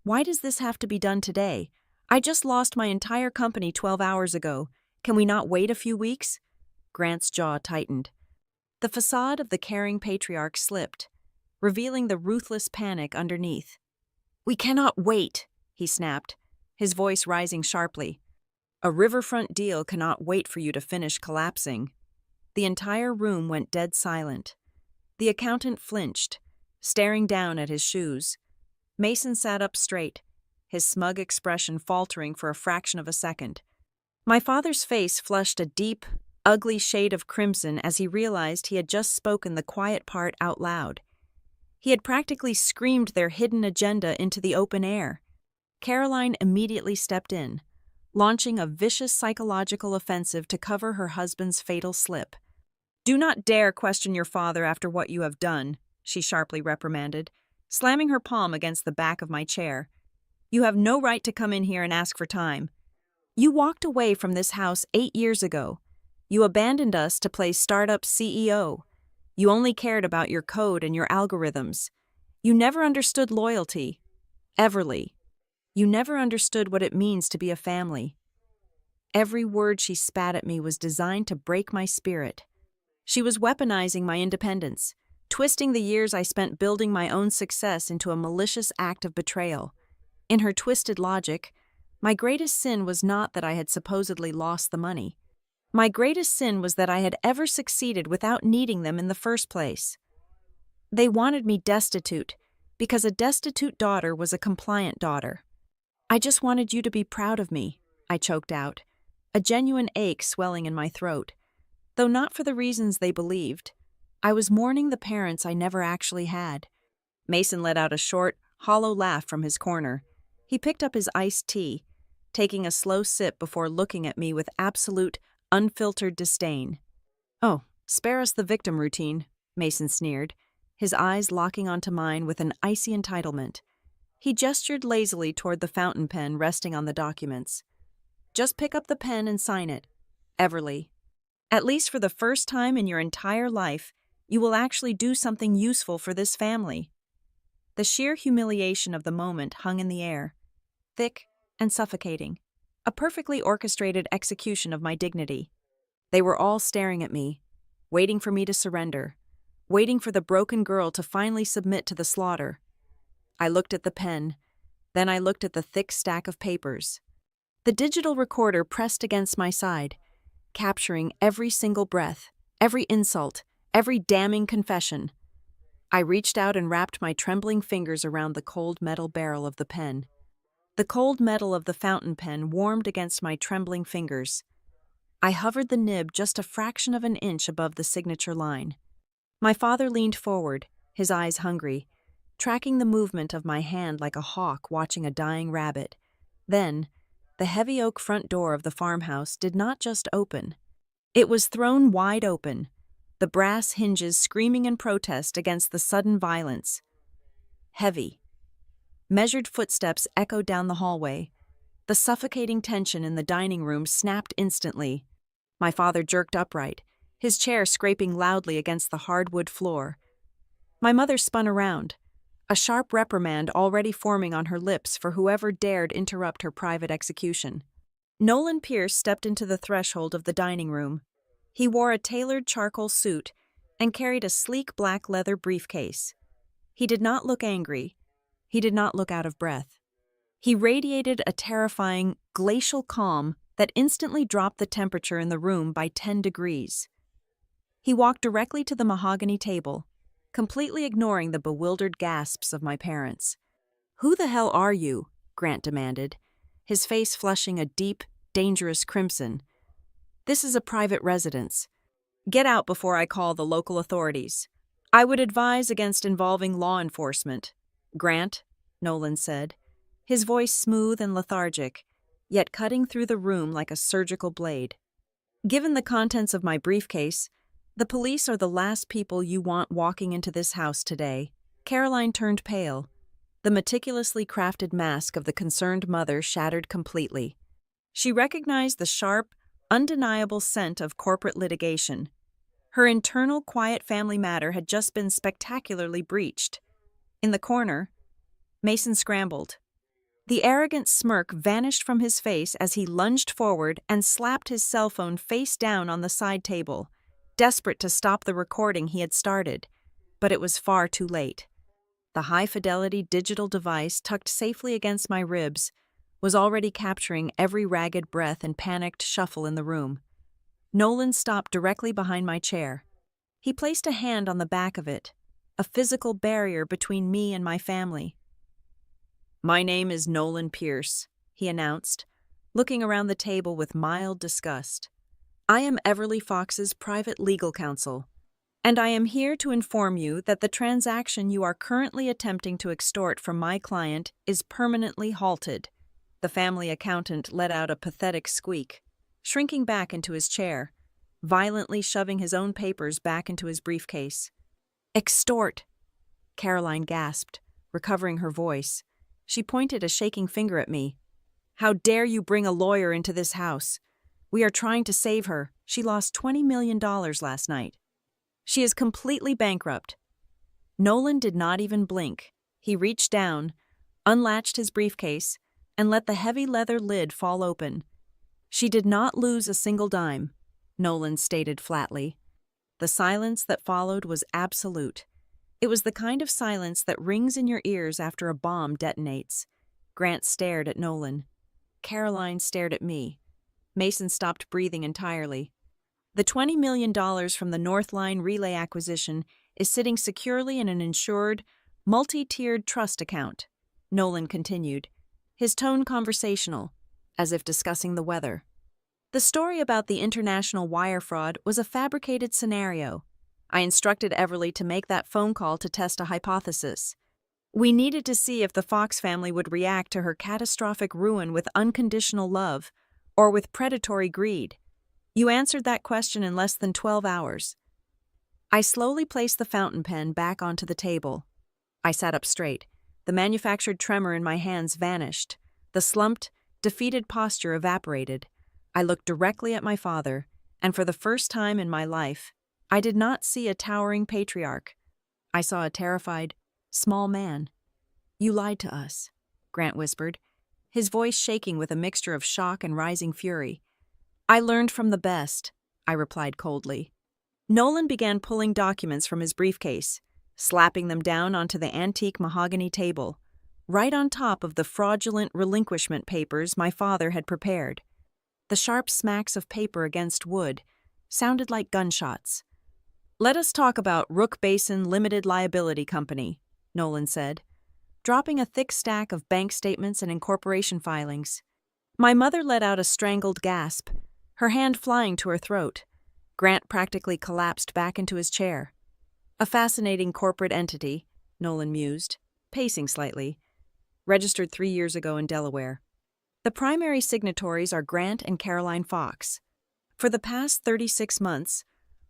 [SPEAKER 1] Why does this have to be done today? I just lost my entire company 12 hours ago. Can we not wait a few weeks? Grant's jaw tightened. The facade of the caring patriarch slipped, revealing the ruthless panic underneath. We cannot wait, he snapped, his voice rising sharply. A riverfront deal cannot wait for you to finish collapsing. The entire room went dead silent. The accountant flinched, staring down at his shoes. Mason sat up straight, his smug expression faltering for a fraction of a second. My father's face flushed a deep, ugly shade of crimson as he realized he had just spoken the quiet part out loud. He had practically screamed their hidden agenda into the open air. Caroline immediately stepped in, launching a vicious psychological offensive to cover her husband's fatal slip. Do not dare question your father after what you have done, she sharply reprimanded, slamming her palm against the back of my chair. You have no right to come in here and ask for time. You walked away from this house 8 years ago. You abandoned us to play startup CEO. You only cared about your code and your algorithms. You never understood loyalty. Everly. You never understood what it means to be a family. Every word she spat at me was designed to break my spirit. She was weaponizing my independence, twisting the years I spent building my own success into a malicious act of betrayal. In her twisted logic, my greatest sin was not that I had supposedly lost the money. My greatest sin was that I had ever succeeded without needing them in the first place. They wanted me destitute, because a destitute daughter was a compliant daughter. I just wanted you to be proud of me, I choked out, a genuine ache swelling in my throat. Though not for the reasons they believed. I was mourning the parents I never actually had. Mason let out a short, hollow laugh from his corner. He picked up his iced tea, taking a slow sip before looking at me with absolute, unfiltered disdain. Oh, spare us the victim routine, Mason sneered, his eyes locking onto mine with an icy entitlement. He gestured lazily toward the fountain pen resting on the documents. Just pick up the pen and sign it. Everly. At least for the first time in your entire life, you will actually do something useful for this family. The sheer humiliation of the moment hung in the air, thick and suffocating, a perfectly orchestrated execution of my dignity. They were all staring at me, waiting for me to surrender, waiting for the broken girl to finally submit to the slaughter. I looked at the pen, then I looked at the thick stack of papers. The digital recorder pressed against my side, capturing every single breath, every insult, every damning confession. I reached out and wrapped my trembling fingers around the cold metal barrel of the pen. The cold metal of the fountain pen warmed against my trembling fingers. I hovered the nib just a fraction of an inch above the signature line. My father leaned forward, his eyes hungry, tracking the movement of my hand like a hawk watching a dying rabbit. Then, the heavy oak front door of the farmhouse did not just open. It was thrown wide open, the brass hinges screaming in protest against the sudden violence. Heavy, measured footsteps echoed down the hallway. The suffocating tension in the dining room snapped instantly. My father jerked upright, his chair scraping loudly against the hardwood floor. My mother spun around, a sharp reprimand already forming on her lips for whoever dared interrupt her private execution. Nolan Pierce stepped into the threshold of the dining room. He wore a tailored charcoal suit and carried a sleek black leather briefcase. He did not look angry. He did not look out of breath. He radiated a terrifying, glacial calm that instantly dropped the temperature in the room by 10 degrees. He walked directly to the mahogany table, completely ignoring the bewildered gasps of my parents. "Who the hell are you?" Grant demanded, his face flushing a deep, dangerous crimson. "This is a private residence. Get out before I call the local authorities. I would advise against involving law enforcement." "Grant," Nolan said, his voice smooth and lethargic, yet cutting through the room like a surgical blade. "Given the contents of my briefcase, the police are the last people you want walking into this house today." Caroline turned pale. The meticulously crafted mask of the concerned mother shattered completely. She recognized the sharp, undeniable scent of corporate litigation. Her internal, quiet family matter had just been spectacularly breached. In the corner, Mason scrambled. The arrogant smirk vanished from his face as he lunged forward and slapped his cell phone face down on the side table, desperate to stop the recording he had started. But it was far too late. The high-fidelity digital device tucked safely against my ribs was already capturing every ragged breath and panicked shuffle in the room. Nolan stopped directly behind my chair. He placed a hand on the back of it, a physical barrier between me and my family. "My name is Nolan Pierce," he announced, looking around the table with mild disgust. "I am Everly Fox's private legal counsel, and I am here to inform you that the transaction you are currently attempting to extort from my client is permanently halted." The family accountant let out a pathetic squeak, shrinking back into his chair, violently shoving his own papers back into his briefcase. "Extort!" Caroline gasped, recovering her voice. She pointed a shaking finger at me. "How dare you bring a lawyer into this house? We are trying to save her. She lost $20 million last night. She is completely bankrupt." Nolan did not even blink. He reached down, unlatched his briefcase, and let the heavy leather lid fall open. "She did not lose a single dime," Nolan stated flatly. The silence that followed was absolute. It was the kind of silence that rings in your ears after a bomb detonates. Grant stared at Nolan. Caroline stared at me. Mason stopped breathing entirely. "The $20 million from the North Line Relay acquisition is sitting securely in an insured, multi-tiered trust account," Nolan continued, his tone conversational, as if discussing the weather. "The story about the international wire fraud was a fabricated scenario. I instructed Everly to make that phone call to test a hypothesis. We needed to see if the Fox family would react to her catastrophic ruin with unconditional love or with predatory greed. You answered that question in less than 12 hours. I slowly placed the fountain pen back onto the table. I sat up straight. The manufactured tremor in my hands vanished. The slumped, defeated posture evaporated. I looked directly at my father, and for the first time in my life, I did not see a towering patriarch. I saw a terrified, small man. You lied to us, Grant whispered, his voice shaking with a mixture of shock and rising fury. I learned from the best, I replied coldly. Nolan began pulling documents from his briefcase, slapping them down onto the antique mahogany table, right on top of the fraudulent relinquishment papers my father had prepared. The sharp smacks of paper against wood sounded like gunshots. Let us talk about Rook Basin Limited Liability Company, Nolan said, dropping a thick stack of bank statements and incorporation filings. My mother let out a strangled gasp, her hand flying to her throat. Grant practically collapsed back into his chair. A fascinating corporate entity, Nolan mused, pacing slightly, registered 3 years ago in Delaware. The primary signatories are Grant and Caroline Fox. For the past 36 months,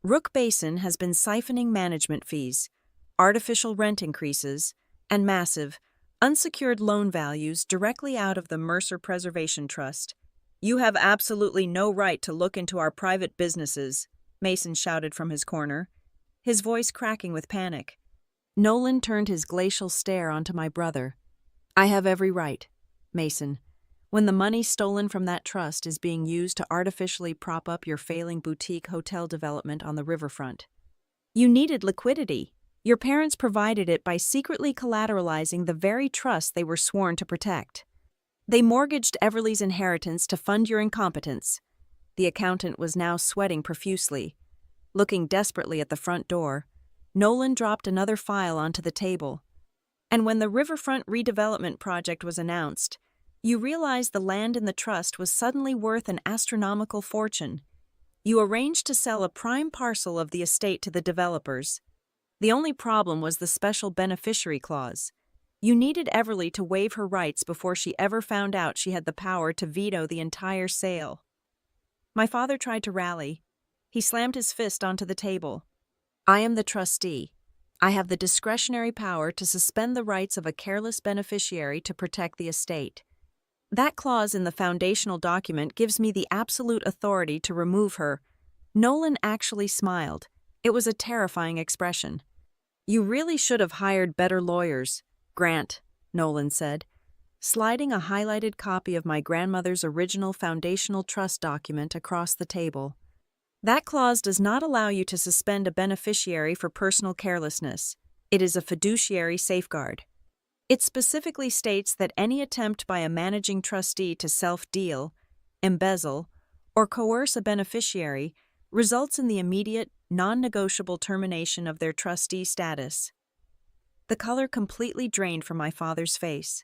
[SPEAKER 1] Rook Basin has been siphoning management fees, artificial rent increases, and massive, unsecured loan values directly out of the Mercer Preservation Trust. You have absolutely no right to look into our private businesses, Mason shouted from his corner, his voice cracking with panic. Nolan turned his glacial stare onto my brother. I have every right, Mason. When the money stolen from that trust is being used to artificially prop up your failing boutique hotel development on the riverfront. You needed liquidity. Your parents provided it by secretly collateralizing the very trust they were sworn to protect. They mortgaged Everly's inheritance to fund your incompetence. The accountant was now sweating profusely. Looking desperately at the front door, Nolan dropped another file onto the table. And when the riverfront redevelopment project was announced, you realized the land in the trust was suddenly worth an astronomical fortune. You arranged to sell a prime parcel of the estate to the developers. The only problem was the special beneficiary clause. You needed Everly to waive her rights before she ever found out she had the power to veto the entire sale. My father tried to rally. He slammed his fist onto the table. I am the trustee. I have the discretionary power to suspend the rights of a careless beneficiary to protect the estate. That clause in the foundational document gives me the absolute authority to remove her. Nolan actually smiled. It was a terrifying expression. You really should have hired better lawyers, Grant, Nolan said, sliding a highlighted copy of my grandmother's original foundational trust document across the table. That clause does not allow you to suspend a beneficiary for personal carelessness. It is a fiduciary safeguard. It specifically states that any attempt by a managing trustee to self-deal, embezzle, or coerce a beneficiary results in the immediate, non-negotiable termination of their trustee status. The color completely drained from my father's face.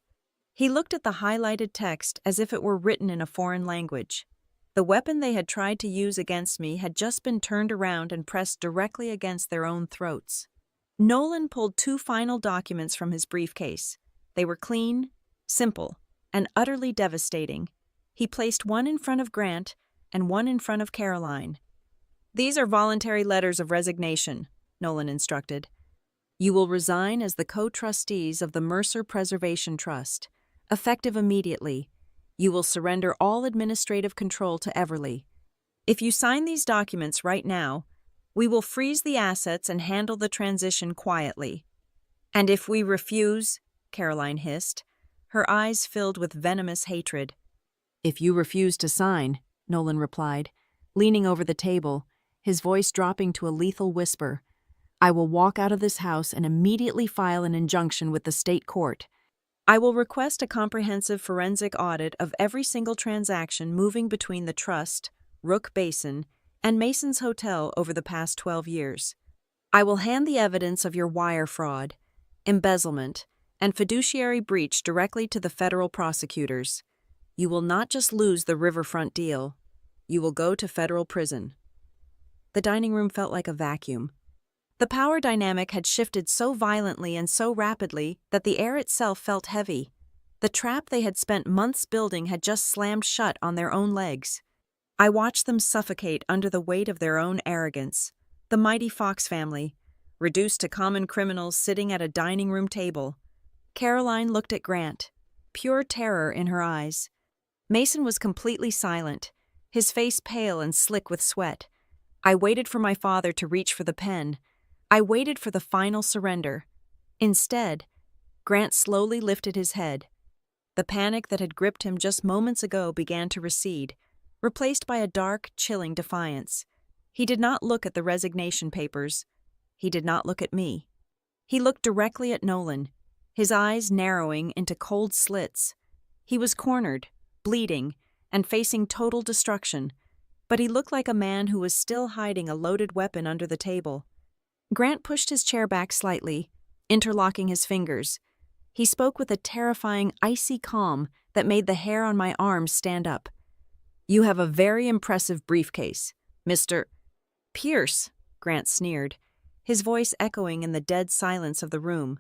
[SPEAKER 1] He looked at the highlighted text as if it were written in a foreign language. The weapon they had tried to use against me had just been turned around and pressed directly against their own throats. Nolan pulled 2 final documents from his briefcase. They were clean, simple, and utterly devastating. He placed one in front of Grant and one in front of Caroline. These are voluntary letters of resignation, Nolan instructed. You will resign as the co-trustees of the Mercer Preservation Trust, effective immediately. You will surrender all administrative control to Everly. If you sign these documents right now, we will freeze the assets and handle the transition quietly. And if we refuse, Caroline hissed, her eyes filled with venomous hatred. If you refuse to sign, Nolan replied, leaning over the table, his voice dropping to a lethal whisper, I will walk out of this house and immediately file an injunction with the state court. I will request a comprehensive forensic audit of every single transaction moving between the trust, Rook Basin, and Mason's Hotel over the past 12 years. I will hand the evidence of your wire fraud, embezzlement, and fiduciary breach directly to the federal prosecutors. You will not just lose the riverfront deal, you will go to federal prison. The dining room felt like a vacuum. The power dynamic had shifted so violently and so rapidly that the air itself felt heavy. The trap they had spent months building had just slammed shut on their own legs. I watched them suffocate under the weight of their own arrogance. The mighty Fox family, reduced to common criminals sitting at a dining room table. Caroline looked at Grant, pure terror in her eyes. Mason was completely silent, his face pale and slick with sweat. I waited for my father to reach for the pen. I waited for the final surrender. Instead, Grant slowly lifted his head. The panic that had gripped him just moments ago began to recede, replaced by a dark, chilling defiance. He did not look at the resignation papers. He did not look at me. He looked directly at Nolan, his eyes narrowing into cold slits. He was cornered, bleeding, and facing total destruction, but he looked like a man who was still hiding a loaded weapon under the table. Grant pushed his chair back slightly, interlocking his fingers. He spoke with a terrifying, icy calm that made the hair on my arms stand up. "You have a very impressive briefcase, Mr. Pierce," Grant sneered, his voice echoing in the dead silence of the room.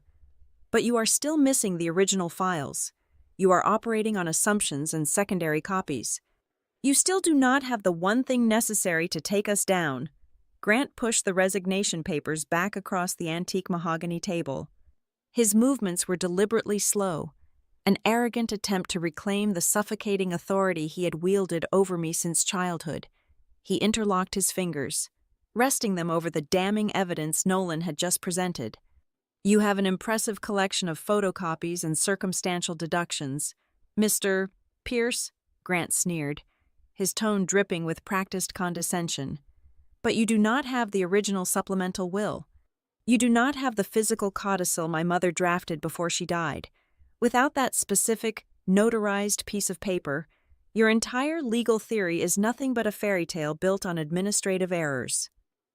[SPEAKER 1] "But you are still missing the original files. You are operating on assumptions and secondary copies. You still do not have the one thing necessary to take us down." Grant pushed the resignation papers back across the antique mahogany table. His movements were deliberately slow, an arrogant attempt to reclaim the suffocating authority he had wielded over me since childhood. He interlocked his fingers, resting them over the damning evidence Nolan had just presented. "You have an impressive collection of photocopies and circumstantial deductions, Mr. Pierce," Grant sneered, his tone dripping with practiced condescension. "But you do not have the original supplemental will. You do not have the physical codicil my mother drafted before she died. Without that specific, notarized piece of paper, your entire legal theory is nothing but a fairy tale built on administrative errors.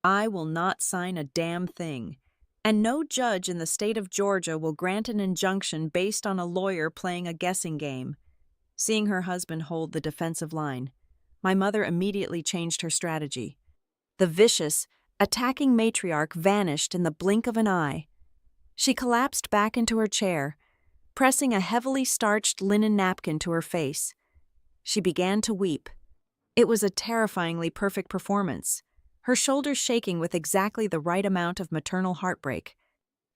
[SPEAKER 1] I will not sign a damn thing, and no judge in the state of Georgia will grant an injunction based on a lawyer playing a guessing game." Seeing her husband hold the defensive line, my mother immediately changed her strategy. The vicious, attacking matriarch vanished in the blink of an eye. She collapsed back into her chair, pressing a heavily starched linen napkin to her face. She began to weep. It was a terrifyingly perfect performance, her shoulders shaking with exactly the right amount of maternal heartbreak.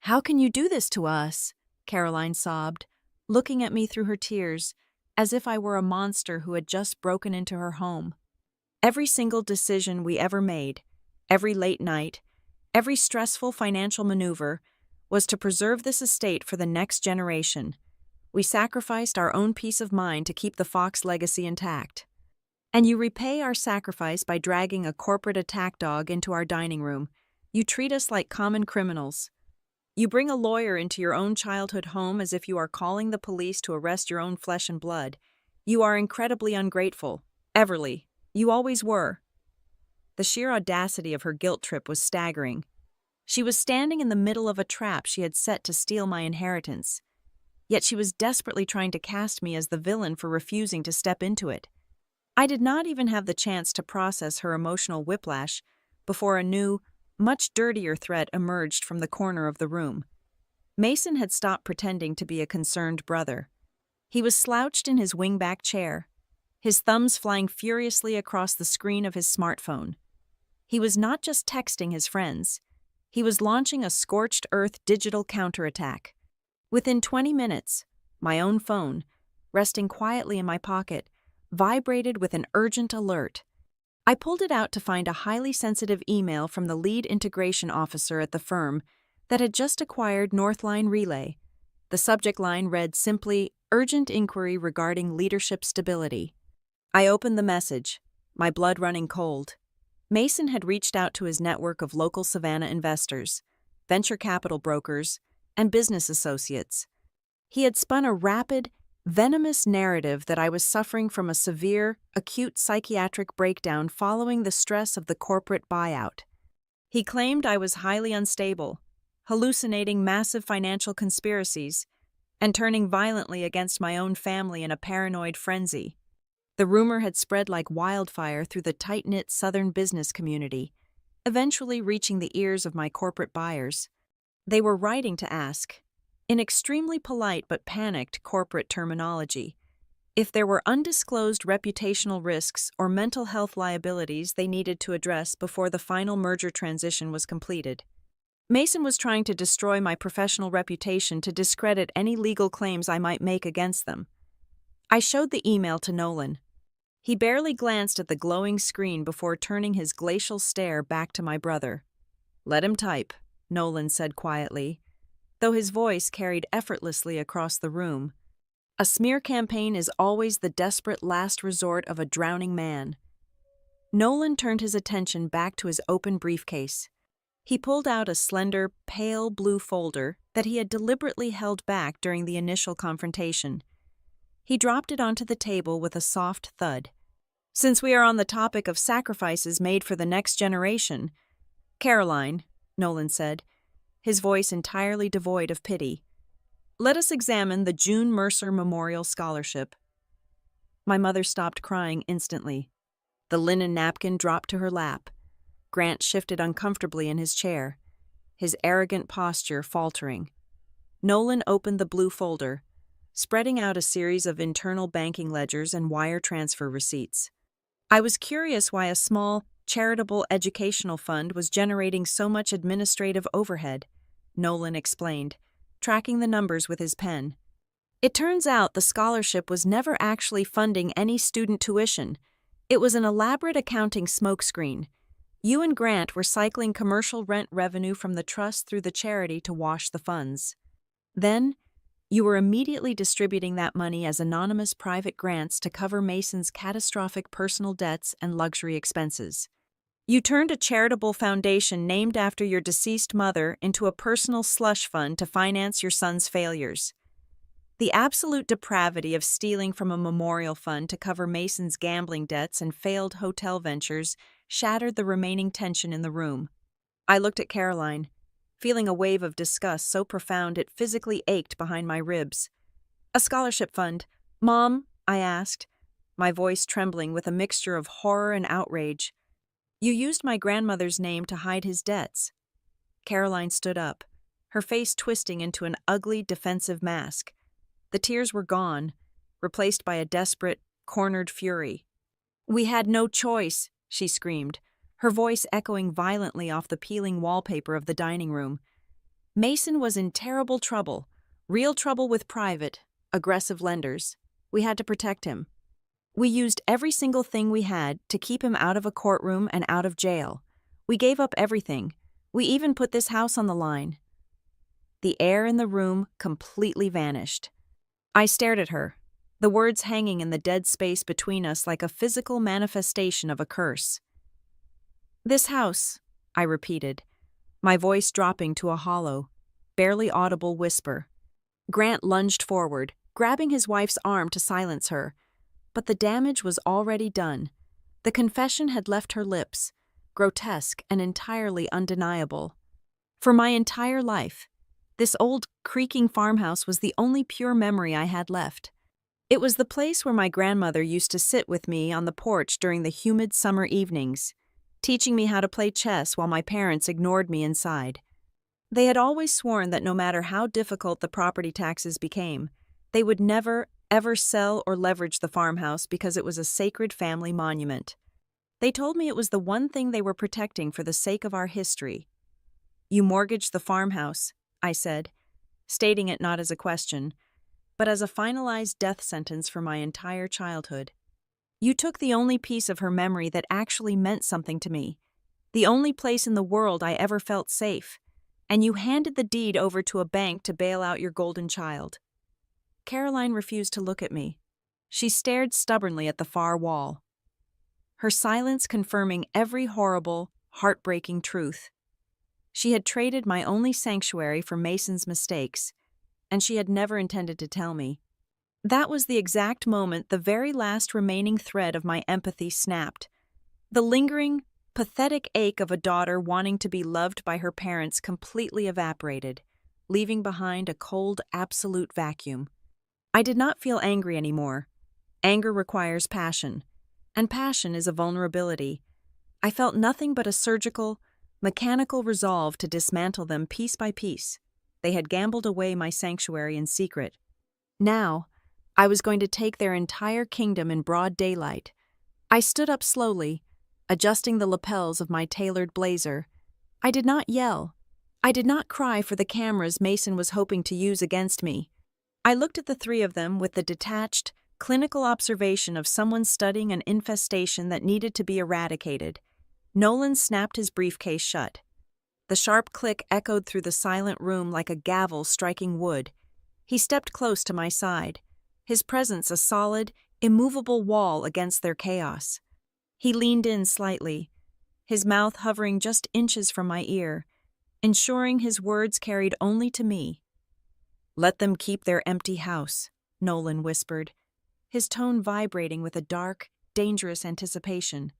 [SPEAKER 1] "How can you do this to us?" Caroline sobbed, looking at me through her tears, as if I were a monster who had just broken into her home. Every single decision we ever made, every late night, every stressful financial maneuver, was to preserve this estate for the next generation. We sacrificed our own peace of mind to keep the Fox legacy intact. And you repay our sacrifice by dragging a corporate attack dog into our dining room. You treat us like common criminals. You bring a lawyer into your own childhood home as if you are calling the police to arrest your own flesh and blood. You are incredibly ungrateful. Everly, you always were. The sheer audacity of her guilt trip was staggering. She was standing in the middle of a trap she had set to steal my inheritance. Yet she was desperately trying to cast me as the villain for refusing to step into it. I did not even have the chance to process her emotional whiplash before a new, much dirtier threat emerged from the corner of the room. Mason had stopped pretending to be a concerned brother. He was slouched in his wingback chair, his thumbs flying furiously across the screen of his smartphone. He was not just texting his friends. He was launching a scorched earth digital counterattack. Within 20 minutes, my own phone, resting quietly in my pocket, vibrated with an urgent alert. I pulled it out to find a highly sensitive email from the lead integration officer at the firm that had just acquired Northline Relay. The subject line read simply, "Urgent inquiry regarding leadership stability." I opened the message, my blood running cold. Mason had reached out to his network of local Savannah investors, venture capital brokers, and business associates. He had spun a rapid, venomous narrative that I was suffering from a severe, acute psychiatric breakdown following the stress of the corporate buyout. He claimed I was highly unstable, hallucinating massive financial conspiracies, and turning violently against my own family in a paranoid frenzy. The rumor had spread like wildfire through the tight-knit Southern business community, eventually reaching the ears of my corporate buyers. They were writing to ask, in extremely polite but panicked corporate terminology, if there were undisclosed reputational risks or mental health liabilities they needed to address before the final merger transition was completed. Mason was trying to destroy my professional reputation to discredit any legal claims I might make against them. I showed the email to Nolan. He barely glanced at the glowing screen before turning his glacial stare back to my brother. "Let him type," Nolan said quietly. though his voice carried effortlessly across the room. A smear campaign is always the desperate last resort of a drowning man. Nolan turned his attention back to his open briefcase. He pulled out a slender, pale blue folder that he had deliberately held back during the initial confrontation. He dropped it onto the table with a soft thud. "Since we are on the topic of sacrifices made for the next generation, Caroline," Nolan said, his voice entirely devoid of pity, "let us examine the June Mercer Memorial Scholarship." My mother stopped crying instantly. The linen napkin dropped to her lap. Grant shifted uncomfortably in his chair, his arrogant posture faltering. Nolan opened the blue folder, spreading out a series of internal banking ledgers and wire transfer receipts. I was curious why a small, charitable educational fund was generating so much administrative overhead, Nolan explained, tracking the numbers with his pen. It turns out the scholarship was never actually funding any student tuition. It was an elaborate accounting smokescreen. You and Grant were cycling commercial rent revenue from the trust through the charity to wash the funds. Then, you were immediately distributing that money as anonymous private grants to cover Mason's catastrophic personal debts and luxury expenses. You turned a charitable foundation named after your deceased mother into a personal slush fund to finance your son's failures. The absolute depravity of stealing from a memorial fund to cover Mason's gambling debts and failed hotel ventures shattered the remaining tension in the room. I looked at Caroline, feeling a wave of disgust so profound it physically ached behind my ribs. "A scholarship fund, Mom?" I asked, my voice trembling with a mixture of horror and outrage. "You used my grandmother's name to hide his debts." Caroline stood up, her face twisting into an ugly, defensive mask. The tears were gone, replaced by a desperate, cornered fury. "We had no choice," she screamed, her voice echoing violently off the peeling wallpaper of the dining room. "Mason was in terrible trouble, real trouble with private, aggressive lenders. We had to protect him. We used every single thing we had to keep him out of a courtroom and out of jail. We gave up everything. We even put this house on the line." The air in the room completely vanished. I stared at her, the words hanging in the dead space between us like a physical manifestation of a curse. "This house," I repeated, my voice dropping to a hollow, barely audible whisper. Grant lunged forward, grabbing his wife's arm to silence her. But the damage was already done. The confession had left her lips, grotesque and entirely undeniable. For my entire life, this old, creaking farmhouse was the only pure memory I had left. It was the place where my grandmother used to sit with me on the porch during the humid summer evenings, teaching me how to play chess while my parents ignored me inside. They had always sworn that no matter how difficult the property taxes became, they would never, ever sell or leverage the farmhouse because it was a sacred family monument. They told me it was the one thing they were protecting for the sake of our history. "You mortgaged the farmhouse," I said, stating it not as a question, but as a finalized death sentence for my entire childhood. "You took the only piece of her memory that actually meant something to me, the only place in the world I ever felt safe, and you handed the deed over to a bank to bail out your golden child." Caroline refused to look at me. She stared stubbornly at the far wall, her silence confirming every horrible, heartbreaking truth. She had traded my only sanctuary for Mason's mistakes, and she had never intended to tell me. That was the exact moment the very last remaining thread of my empathy snapped. The lingering, pathetic ache of a daughter wanting to be loved by her parents completely evaporated, leaving behind a cold, absolute vacuum. I did not feel angry anymore. Anger requires passion, and passion is a vulnerability. I felt nothing but a surgical, mechanical resolve to dismantle them piece by piece. They had gambled away my sanctuary in secret. Now, I was going to take their entire kingdom in broad daylight. I stood up slowly, adjusting the lapels of my tailored blazer. I did not yell. I did not cry for the cameras Mason was hoping to use against me. I looked at the three of them with the detached, clinical observation of someone studying an infestation that needed to be eradicated. Nolan snapped his briefcase shut. The sharp click echoed through the silent room like a gavel striking wood. He stepped close to my side, his presence a solid, immovable wall against their chaos. He leaned in slightly, his mouth hovering just inches from my ear, ensuring his words carried only to me. "Let them keep their empty house," Nolan whispered, his tone vibrating with a dark, dangerous anticipation.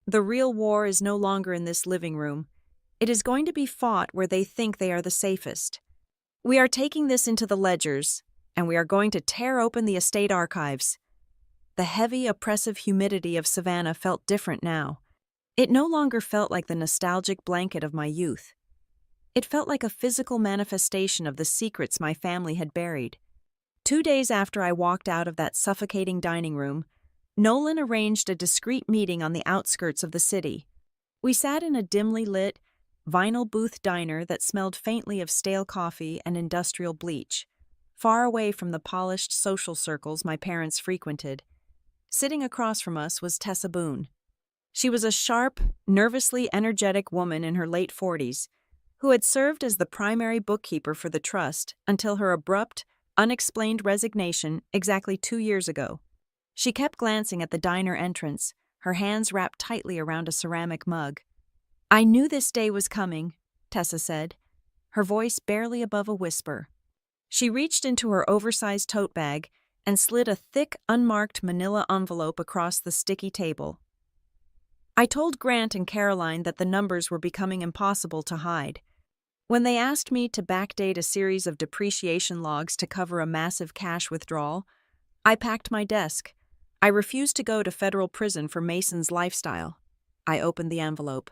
[SPEAKER 1] "The real war is no longer in this living room. It is going to be fought where they think they are the safest. We are taking this into the ledgers, and we are going to tear open the estate archives." The heavy, oppressive humidity of Savannah felt different now. It no longer felt like the nostalgic blanket of my youth. It felt like a physical manifestation of the secrets my family had buried. 2 days after I walked out of that suffocating dining room, Nolan arranged a discreet meeting on the outskirts of the city. We sat in a dimly lit, vinyl booth diner that smelled faintly of stale coffee and industrial bleach, far away from the polished social circles my parents frequented. Sitting across from us was Tessa Boone. She was a sharp, nervously energetic woman in her late 40s, who had served as the primary bookkeeper for the trust until her abrupt, unexplained resignation exactly 2 years ago. She kept glancing at the diner entrance, her hands wrapped tightly around a ceramic mug. "I knew this day was coming," Tessa said, her voice barely above a whisper. She reached into her oversized tote bag and slid a thick, unmarked manila envelope across the sticky table. "I told Grant and Caroline that the numbers were becoming impossible to hide. When they asked me to backdate a series of depreciation logs to cover a massive cash withdrawal, I packed my desk. I refused to go to federal prison for Mason's lifestyle." I opened the envelope.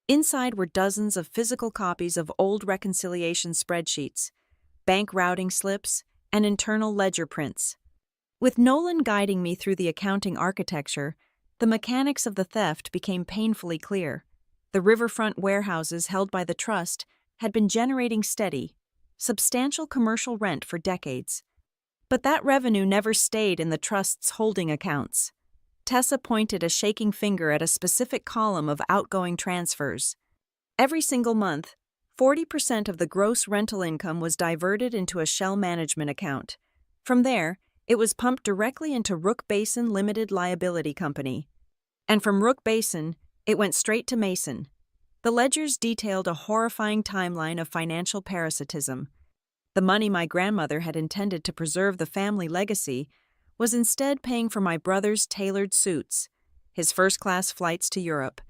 [SPEAKER 1] Inside were dozens of physical copies of old reconciliation spreadsheets, bank routing slips, and internal ledger prints. With Nolan guiding me through the accounting architecture, the mechanics of the theft became painfully clear. The riverfront warehouses held by the trust had been generating steady, substantial commercial rent for decades. But that revenue never stayed in the trust's holding accounts. Tessa pointed a shaking finger at a specific column of outgoing transfers. Every single month, 40% of the gross rental income was diverted into a shell management account. From there, it was pumped directly into Rook Basin Limited Liability Company. And from Rook Basin, it went straight to Mason. The ledgers detailed a horrifying timeline of financial parasitism. The money my grandmother had intended to preserve the family legacy was instead paying for my brother's tailored suits, his first-class flights to Europe,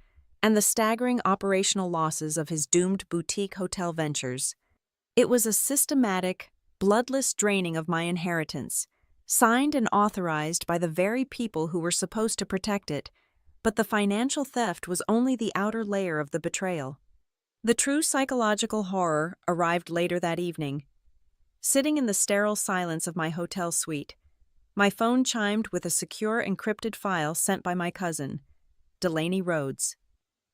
[SPEAKER 1] and the staggering operational losses of his doomed boutique hotel ventures. It was a systematic, bloodless draining of my inheritance, signed and authorized by the very people who were supposed to protect it, but the financial theft was only the outer layer of the betrayal. The true psychological horror arrived later that evening. Sitting in the sterile silence of my hotel suite, my phone chimed with a secure encrypted file sent by my cousin, Delaney Rhodes.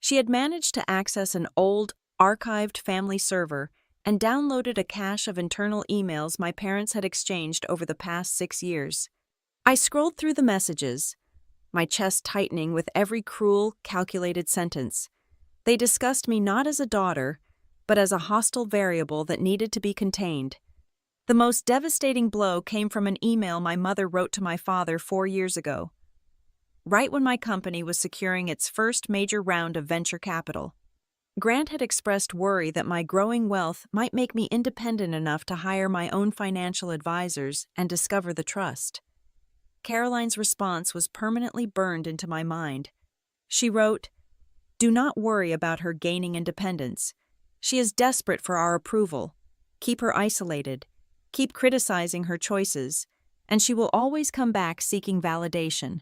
[SPEAKER 1] She had managed to access an old, archived family server and downloaded a cache of internal emails my parents had exchanged over the past 6 years. I scrolled through the messages, my chest tightening with every cruel, calculated sentence. They discussed me not as a daughter, but as a hostile variable that needed to be contained. The most devastating blow came from an email my mother wrote to my father 4 years ago, right when my company was securing its first major round of venture capital. Grant had expressed worry that my growing wealth might make me independent enough to hire my own financial advisors and discover the trust. Caroline's response was permanently burned into my mind. She wrote, "Do not worry about her gaining independence. She is desperate for our approval. Keep her isolated. Keep criticizing her choices, and she will always come back seeking validation.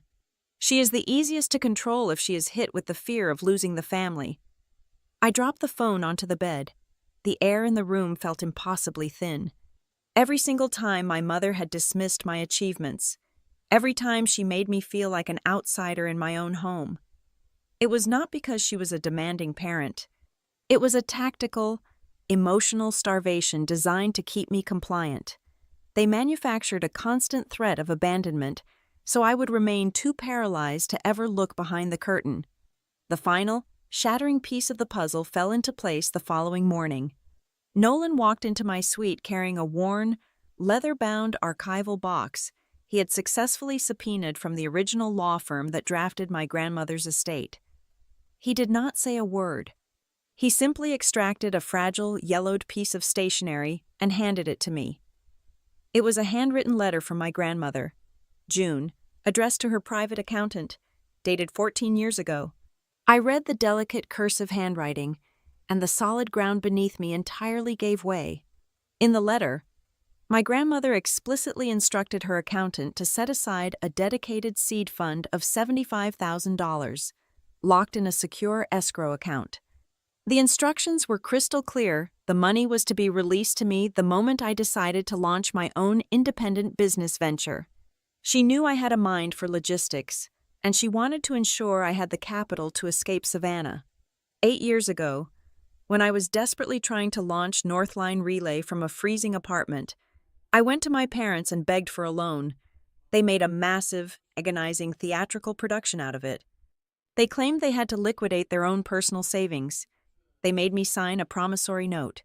[SPEAKER 1] She is the easiest to control if she is hit with the fear of losing the family." I dropped the phone onto the bed. The air in the room felt impossibly thin. Every single time my mother had dismissed my achievements, every time she made me feel like an outsider in my own home. It was not because she was a demanding parent. It was a tactical, emotional starvation designed to keep me compliant. They manufactured a constant threat of abandonment, so I would remain too paralyzed to ever look behind the curtain. The final, shattering piece of the puzzle fell into place the following morning. Nolan walked into my suite carrying a worn, leather-bound archival box he had successfully subpoenaed from the original law firm that drafted my grandmother's estate. He did not say a word. He simply extracted a fragile, yellowed piece of stationery and handed it to me. It was a handwritten letter from my grandmother, June, addressed to her private accountant, dated 14 years ago. I read the delicate cursive handwriting, and the solid ground beneath me entirely gave way. In the letter, my grandmother explicitly instructed her accountant to set aside a dedicated seed fund of $75,000, locked in a secure escrow account. The instructions were crystal clear. The money was to be released to me the moment I decided to launch my own independent business venture. She knew I had a mind for logistics, and she wanted to ensure I had the capital to escape Savannah. 8 years ago, when I was desperately trying to launch Northline Relay from a freezing apartment, I went to my parents and begged for a loan. They made a massive, agonizing theatrical production out of it. They claimed they had to liquidate their own personal savings. They made me sign a promissory note.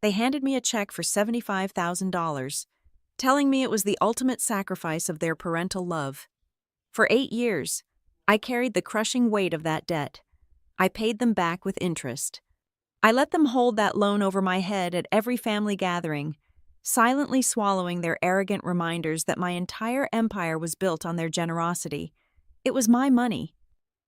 [SPEAKER 1] They handed me a check for $75,000, telling me it was the ultimate sacrifice of their parental love. For 8 years, I carried the crushing weight of that debt. I paid them back with interest. I let them hold that loan over my head at every family gathering, silently swallowing their arrogant reminders that my entire empire was built on their generosity. It was my money.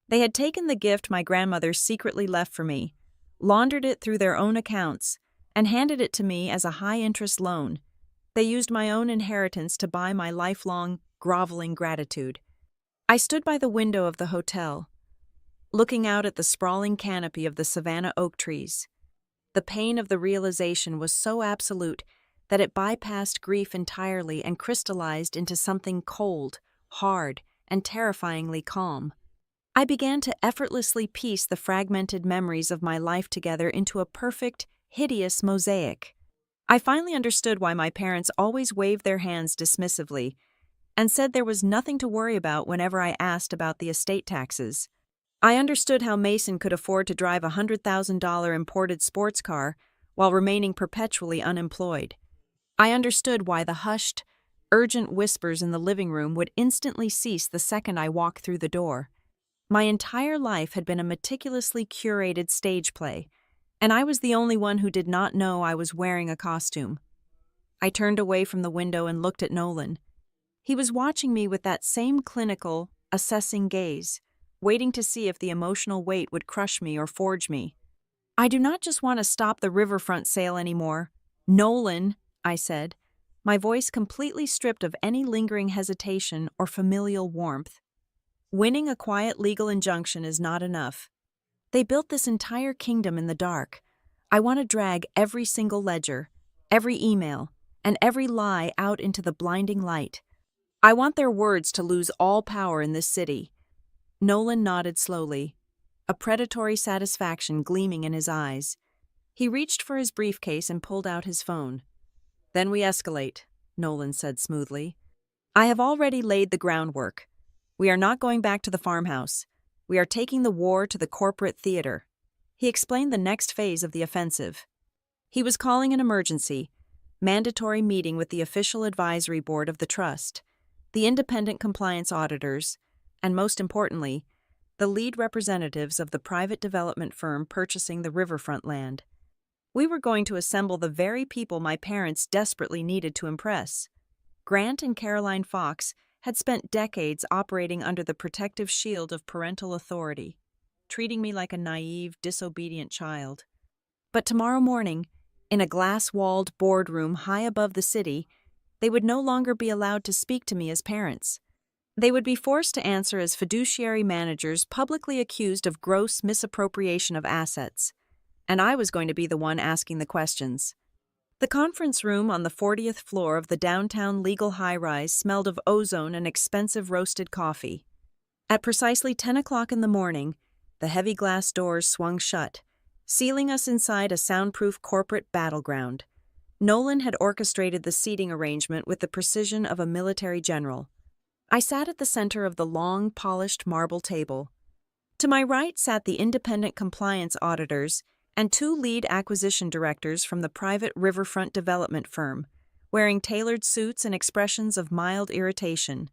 [SPEAKER 1] They had taken the gift my grandmother secretly left for me, laundered it through their own accounts, and handed it to me as a high-interest loan. They used my own inheritance to buy my lifelong, groveling gratitude. I stood by the window of the hotel, looking out at the sprawling canopy of the Savannah oak trees. The pain of the realization was so absolute that it bypassed grief entirely and crystallized into something cold, hard, and terrifyingly calm. I began to effortlessly piece the fragmented memories of my life together into a perfect, hideous mosaic. I finally understood why my parents always waved their hands dismissively and said there was nothing to worry about whenever I asked about the estate taxes. I understood how Mason could afford to drive a $100,000 imported sports car while remaining perpetually unemployed. I understood why the hushed, urgent whispers in the living room would instantly cease the second I walked through the door. My entire life had been a meticulously curated stage play, and I was the only one who did not know I was wearing a costume. I turned away from the window and looked at Nolan. He was watching me with that same clinical, assessing gaze, waiting to see if the emotional weight would crush me or forge me. "I do not just want to stop the riverfront sale anymore, Nolan," I said, my voice completely stripped of any lingering hesitation or familial warmth. "Winning a quiet legal injunction is not enough. They built this entire kingdom in the dark. I want to drag every single ledger, every email, and every lie out into the blinding light. I want their words to lose all power in this city." Nolan nodded slowly, a predatory satisfaction gleaming in his eyes. He reached for his briefcase and pulled out his phone. "Then we escalate," Nolan said smoothly. "I have already laid the groundwork. We are not going back to the farmhouse. We are taking the war to the corporate theater." He explained the next phase of the offensive. He was calling an emergency, mandatory meeting with the official advisory board of the trust, the independent compliance auditors, and most importantly, the lead representatives of the private development firm purchasing the riverfront land. We were going to assemble the very people my parents desperately needed to impress. Grant and Caroline Fox had spent decades operating under the protective shield of parental authority, treating me like a naive, disobedient child. But tomorrow morning, in a glass-walled boardroom high above the city, they would no longer be allowed to speak to me as parents. They would be forced to answer as fiduciary managers publicly accused of gross misappropriation of assets, and I was going to be the one asking the questions. The conference room on the 40th floor of the downtown legal high-rise smelled of ozone and expensive roasted coffee. At precisely 10 o'clock in the morning, the heavy glass doors swung shut, sealing us inside a soundproof corporate battleground. Nolan had orchestrated the seating arrangement with the precision of a military general. I sat at the center of the long, polished marble table. To my right sat the independent compliance auditors and two lead acquisition directors from the private riverfront development firm, wearing tailored suits and expressions of mild irritation.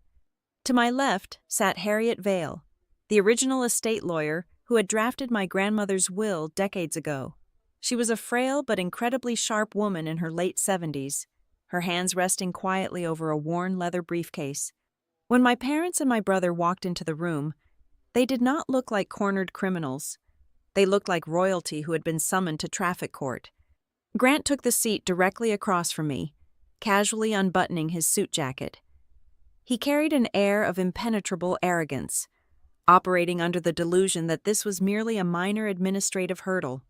[SPEAKER 1] To my left sat Harriet Vale, the original estate lawyer who had drafted my grandmother's will decades ago. She was a frail but incredibly sharp woman in her late 70s, her hands resting quietly over a worn leather briefcase. When my parents and my brother walked into the room, they did not look like cornered criminals. They looked like royalty who had been summoned to traffic court. Grant took the seat directly across from me, casually unbuttoning his suit jacket. He carried an air of impenetrable arrogance, operating under the delusion that this was merely a minor administrative hurdle.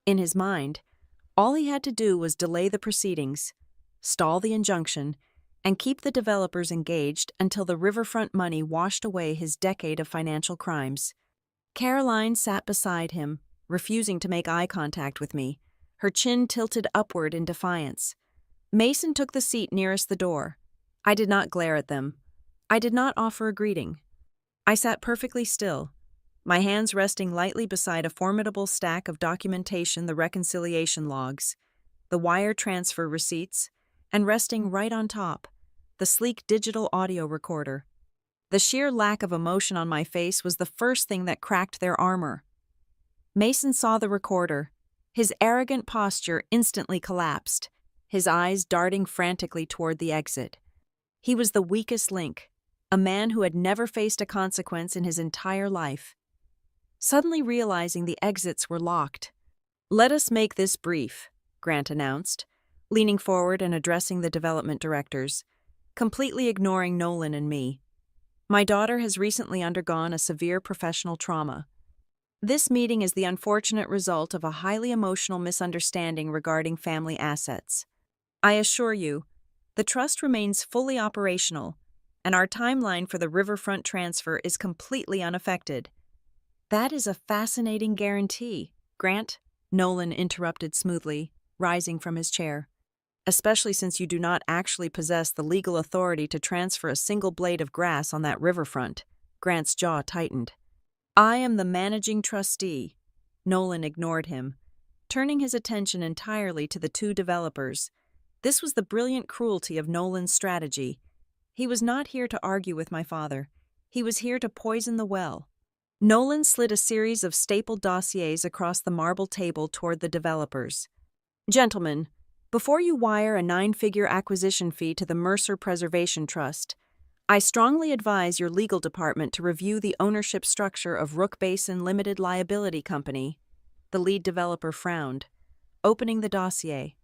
[SPEAKER 1] In his mind, all he had to do was delay the proceedings, stall the injunction, and keep the developers engaged until the riverfront money washed away his decade of financial crimes. Caroline sat beside him, refusing to make eye contact with me, her chin tilted upward in defiance. Mason took the seat nearest the door. I did not glare at them. I did not offer a greeting. I sat perfectly still, my hands resting lightly beside a formidable stack of documentation, the reconciliation logs, the wire transfer receipts, and resting right on top, the sleek digital audio recorder. The sheer lack of emotion on my face was the first thing that cracked their armor. Mason saw the recorder. His arrogant posture instantly collapsed, his eyes darting frantically toward the exit. He was the weakest link, a man who had never faced a consequence in his entire life. Suddenly realizing the exits were locked. "Let us make this brief," Grant announced, leaning forward and addressing the development directors, completely ignoring Nolan and me. "My daughter has recently undergone a severe professional trauma. This meeting is the unfortunate result of a highly emotional misunderstanding regarding family assets. I assure you, the trust remains fully operational, and our timeline for the riverfront transfer is completely unaffected." "That is a fascinating guarantee, Grant," Nolan interrupted smoothly, rising from his chair. "Especially since you do not actually possess the legal authority to transfer a single blade of grass on that riverfront." Grant's jaw tightened. "I am the managing trustee." Nolan ignored him, turning his attention entirely to the two developers. This was the brilliant cruelty of Nolan's strategy. He was not here to argue with my father. He was here to poison the well. Nolan slid a series of stapled dossiers across the marble table toward the developers. "Gentlemen, before you wire a 9-figure acquisition fee to the Mercer Preservation Trust, I strongly advise your legal department to review the ownership structure of Rook Basin Limited Liability Company." The lead developer frowned, opening the dossier.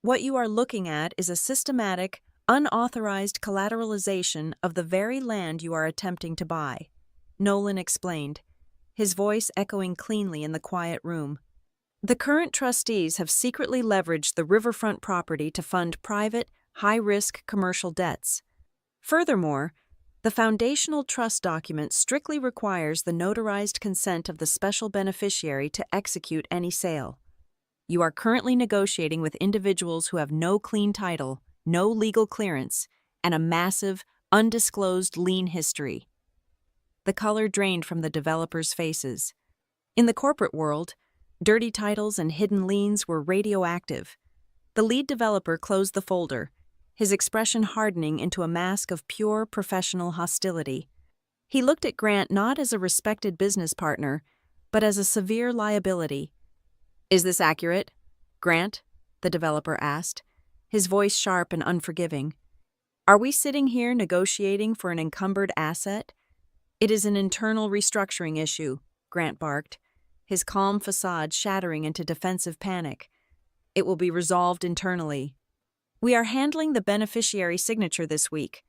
[SPEAKER 1] "What you are looking at is a systematic, unauthorized collateralization of the very land you are attempting to buy," Nolan explained, his voice echoing cleanly in the quiet room. "The current trustees have secretly leveraged the riverfront property to fund private, high-risk commercial debts. Furthermore, the foundational trust document strictly requires the notarized consent of the special beneficiary to execute any sale. You are currently negotiating with individuals who have no clean title, no legal clearance, and a massive, undisclosed lien history." The color drained from the developers' faces. In the corporate world, dirty titles and hidden liens were radioactive. The lead developer closed the folder, his expression hardening into a mask of pure professional hostility. He looked at Grant not as a respected business partner, but as a severe liability. "Is this accurate, Grant?" the developer asked, his voice sharp and unforgiving. "Are we sitting here negotiating for an encumbered asset?" "It is an internal restructuring issue," Grant barked, his calm facade shattering into defensive panic. "It will be resolved internally. We are handling the beneficiary signature this week."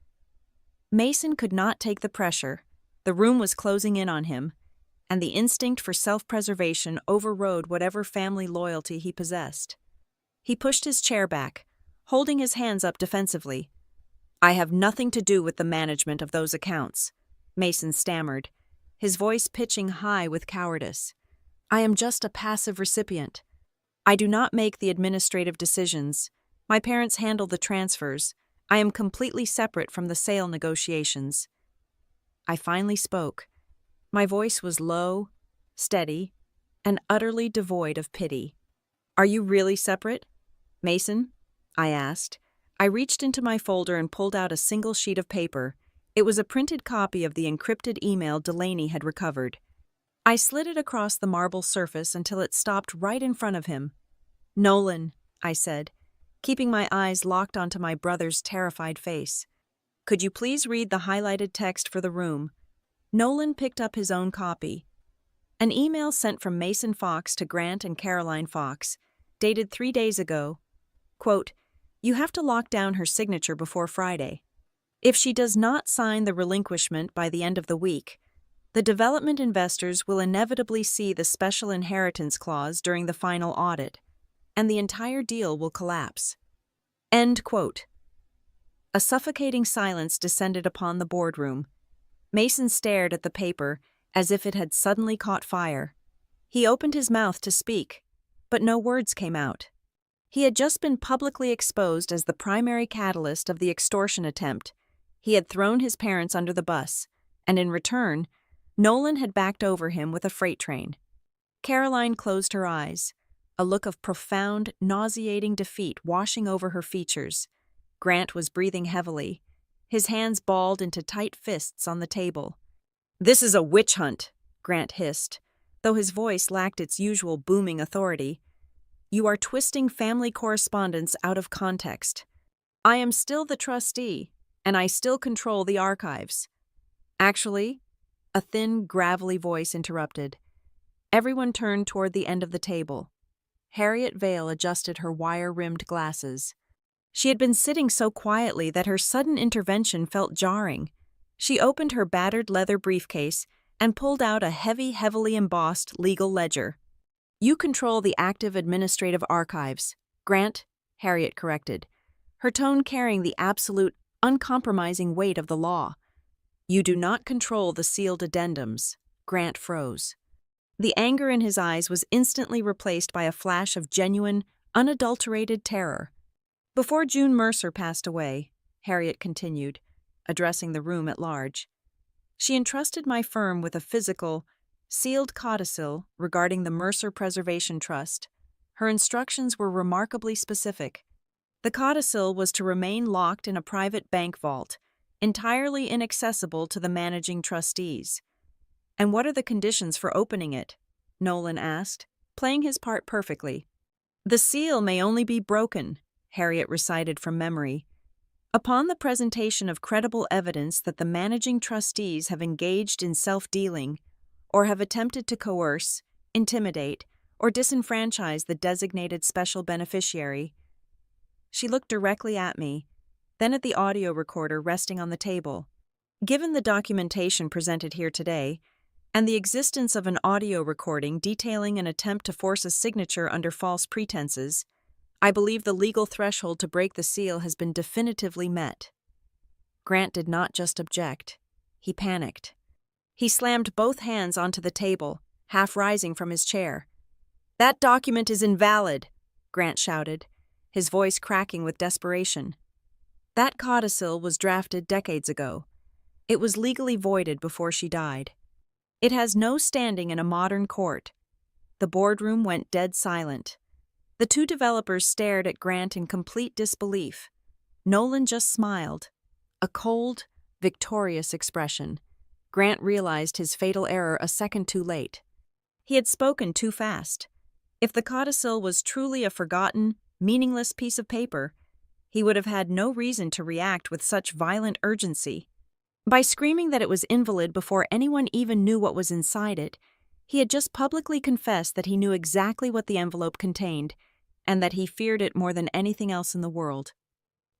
[SPEAKER 1] Mason could not take the pressure. The room was closing in on him, and the instinct for self-preservation overrode whatever family loyalty he possessed. He pushed his chair back, holding his hands up defensively. "I have nothing to do with the management of those accounts," Mason stammered, his voice pitching high with cowardice. "I am just a passive recipient. I do not make the administrative decisions. My parents handle the transfers. I am completely separate from the sale negotiations." I finally spoke. My voice was low, steady, and utterly devoid of pity. "Are you really separate, Mason?" I asked. I reached into my folder and pulled out a single sheet of paper. It was a printed copy of the encrypted email Delaney had recovered. I slid it across the marble surface until it stopped right in front of him. "Nolan," I said, keeping my eyes locked onto my brother's terrified face. "Could you please read the highlighted text for the room?" Nolan picked up his own copy. An email sent from Mason Fox to Grant and Caroline Fox, dated 3 days ago. Quote, "You have to lock down her signature before Friday. If she does not sign the relinquishment by the end of the week, the development investors will inevitably see the special inheritance clause during the final audit, and the entire deal will collapse." End quote. A suffocating silence descended upon the boardroom. Mason stared at the paper as if it had suddenly caught fire. He opened his mouth to speak, but no words came out. He had just been publicly exposed as the primary catalyst of the extortion attempt. He had thrown his parents under the bus, and in return, Nolan had backed over him with a freight train. Caroline closed her eyes, a look of profound, nauseating defeat washing over her features. Grant was breathing heavily, his hands balled into tight fists on the table. "This is a witch hunt," Grant hissed, though his voice lacked its usual booming authority. "You are twisting family correspondence out of context. I am still the trustee, and I still control the archives." "Actually," a thin, gravelly voice interrupted. Everyone turned toward the end of the table. Harriet Vale adjusted her wire-rimmed glasses. She had been sitting so quietly that her sudden intervention felt jarring. She opened her battered leather briefcase and pulled out a heavily embossed legal ledger. "You control the active administrative archives, Grant," Harriet corrected, her tone carrying the absolute, uncompromising weight of the law. "You do not control the sealed addendums." Grant froze. The anger in his eyes was instantly replaced by a flash of genuine, unadulterated terror. "Before June Mercer passed away," Harriet continued, addressing the room at large, "she entrusted my firm with a physical, sealed codicil regarding the Mercer Preservation Trust. Her instructions were remarkably specific. The codicil was to remain locked in a private bank vault, entirely inaccessible to the managing trustees." "And what are the conditions for opening it?" Nolan asked, playing his part perfectly. "The seal may only be broken," Harriet recited from memory, "upon the presentation of credible evidence that the managing trustees have engaged in self-dealing or have attempted to coerce, intimidate, or disenfranchise the designated special beneficiary." She looked directly at me, then at the audio recorder resting on the table. "Given the documentation presented here today, and the existence of an audio recording detailing an attempt to force a signature under false pretenses, I believe the legal threshold to break the seal has been definitively met." Grant did not just object. He panicked. He slammed both hands onto the table, half rising from his chair. "That document is invalid," Grant shouted, his voice cracking with desperation. "That codicil was drafted decades ago. It was legally voided before she died. It has no standing in a modern court." The boardroom went dead silent. The two developers stared at Grant in complete disbelief. Nolan just smiled, a cold, victorious expression. Grant realized his fatal error a second too late. He had spoken too fast. If the codicil was truly a forgotten, meaningless piece of paper, he would have had no reason to react with such violent urgency. By screaming that it was invalid before anyone even knew what was inside it, he had just publicly confessed that he knew exactly what the envelope contained, and that he feared it more than anything else in the world.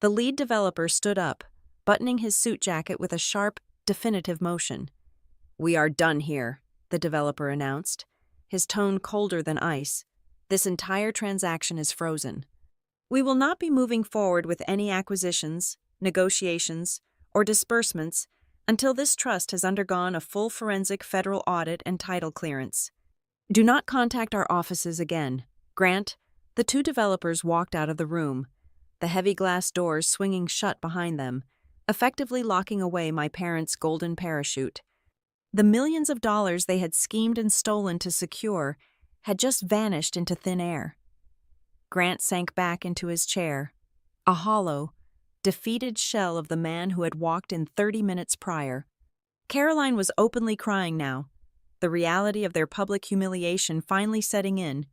[SPEAKER 1] The lead developer stood up, buttoning his suit jacket with a sharp, definitive motion. "We are done here," the developer announced, his tone colder than ice. "This entire transaction is frozen. We will not be moving forward with any acquisitions, negotiations, or disbursements until this trust has undergone a full forensic federal audit and title clearance. Do not contact our offices again. Grant." The two developers walked out of the room, the heavy glass doors swinging shut behind them, effectively locking away my parents' golden parachute. The millions of dollars they had schemed and stolen to secure had just vanished into thin air. Grant sank back into his chair, a hollow, defeated shell of the man who had walked in 30 minutes prior. Caroline was openly crying now, the reality of their public humiliation finally setting in.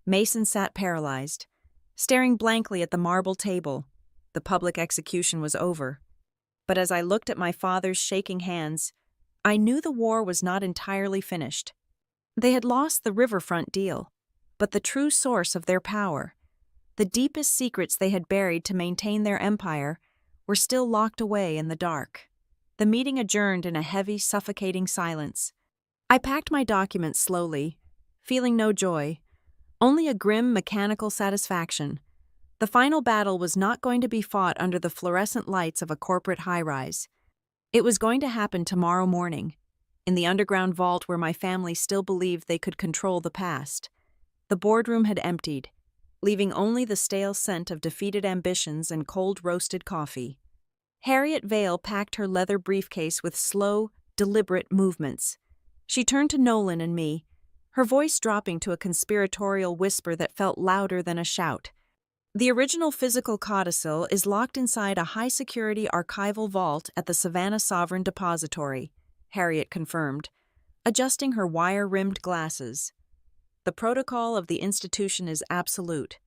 [SPEAKER 1] Mason sat paralyzed, staring blankly at the marble table. The public execution was over. But as I looked at my father's shaking hands, I knew the war was not entirely finished. They had lost the riverfront deal, but the true source of their power, the deepest secrets they had buried to maintain their empire, were still locked away in the dark. The meeting adjourned in a heavy, suffocating silence. I packed my documents slowly, feeling no joy, only a grim, mechanical satisfaction. The final battle was not going to be fought under the fluorescent lights of a corporate high-rise. It was going to happen tomorrow morning, in the underground vault where my family still believed they could control the past. The boardroom had emptied, leaving only the stale scent of defeated ambitions and cold roasted coffee. Harriet Vale packed her leather briefcase with slow, deliberate movements. She turned to Nolan and me, her voice dropping to a conspiratorial whisper that felt louder than a shout. The original physical codicil is locked inside a high-security archival vault at the Savannah Sovereign Depository, Harriet confirmed, adjusting her wire-rimmed glasses. The protocol of the institution is absolute.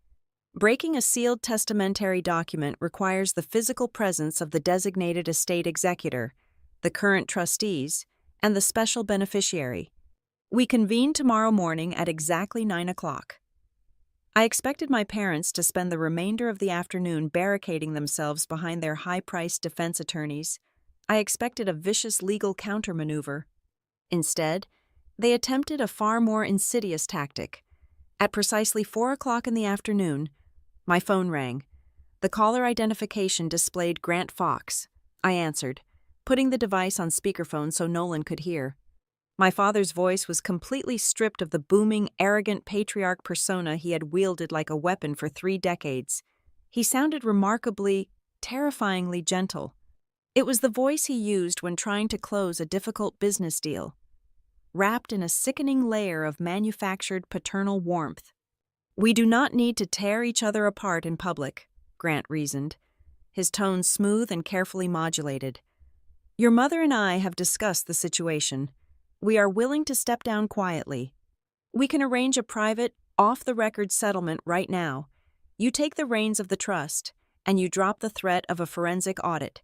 [SPEAKER 1] Breaking a sealed testamentary document requires the physical presence of the designated estate executor, the current trustees, and the special beneficiary. We convene tomorrow morning at exactly 9 o'clock. I expected my parents to spend the remainder of the afternoon barricading themselves behind their high-priced defense attorneys. I expected a vicious legal countermaneuver. Instead, they attempted a far more insidious tactic. At precisely 4 o'clock in the afternoon, my phone rang. The caller identification displayed Grant Fox. I answered, putting the device on speakerphone so Nolan could hear. My father's voice was completely stripped of the booming, arrogant patriarch persona he had wielded like a weapon for 3 decades. He sounded remarkably, terrifyingly gentle. It was the voice he used when trying to close a difficult business deal, wrapped in a sickening layer of manufactured paternal warmth. "We do not need to tear each other apart in public," Grant reasoned, his tone smooth and carefully modulated. "Your mother and I have discussed the situation. We are willing to step down quietly. We can arrange a private, off-the-record settlement right now. You take the reins of the trust, and you drop the threat of a forensic audit.